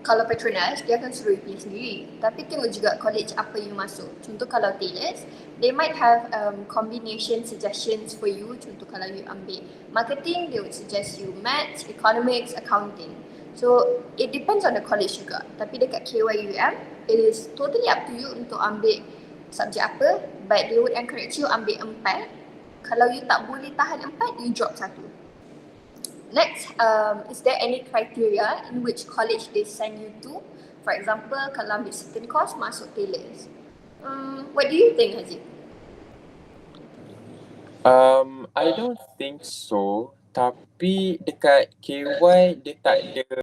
Speaker 3: Kalau Petronas, dia akan suruh you pilih sendiri. Tapi tengok juga college apa you masuk. Contoh kalau Taylor's, they might have combination suggestions for you. Contoh kalau you ambil marketing, they would suggest you maths, economics, accounting. So, it depends on the college juga. Tapi dekat KYUM, it is totally up to you untuk ambil subjek apa, but they would encourage you ambil 4. Kalau you tak boleh tahan 4, you drop 1. Next, is there any criteria in which college they send you to? For example, kalau ambil certain course, masuk Taylor's. What do you think, Haziq?
Speaker 2: I don't think so. Tapi dekat KY dia tak ada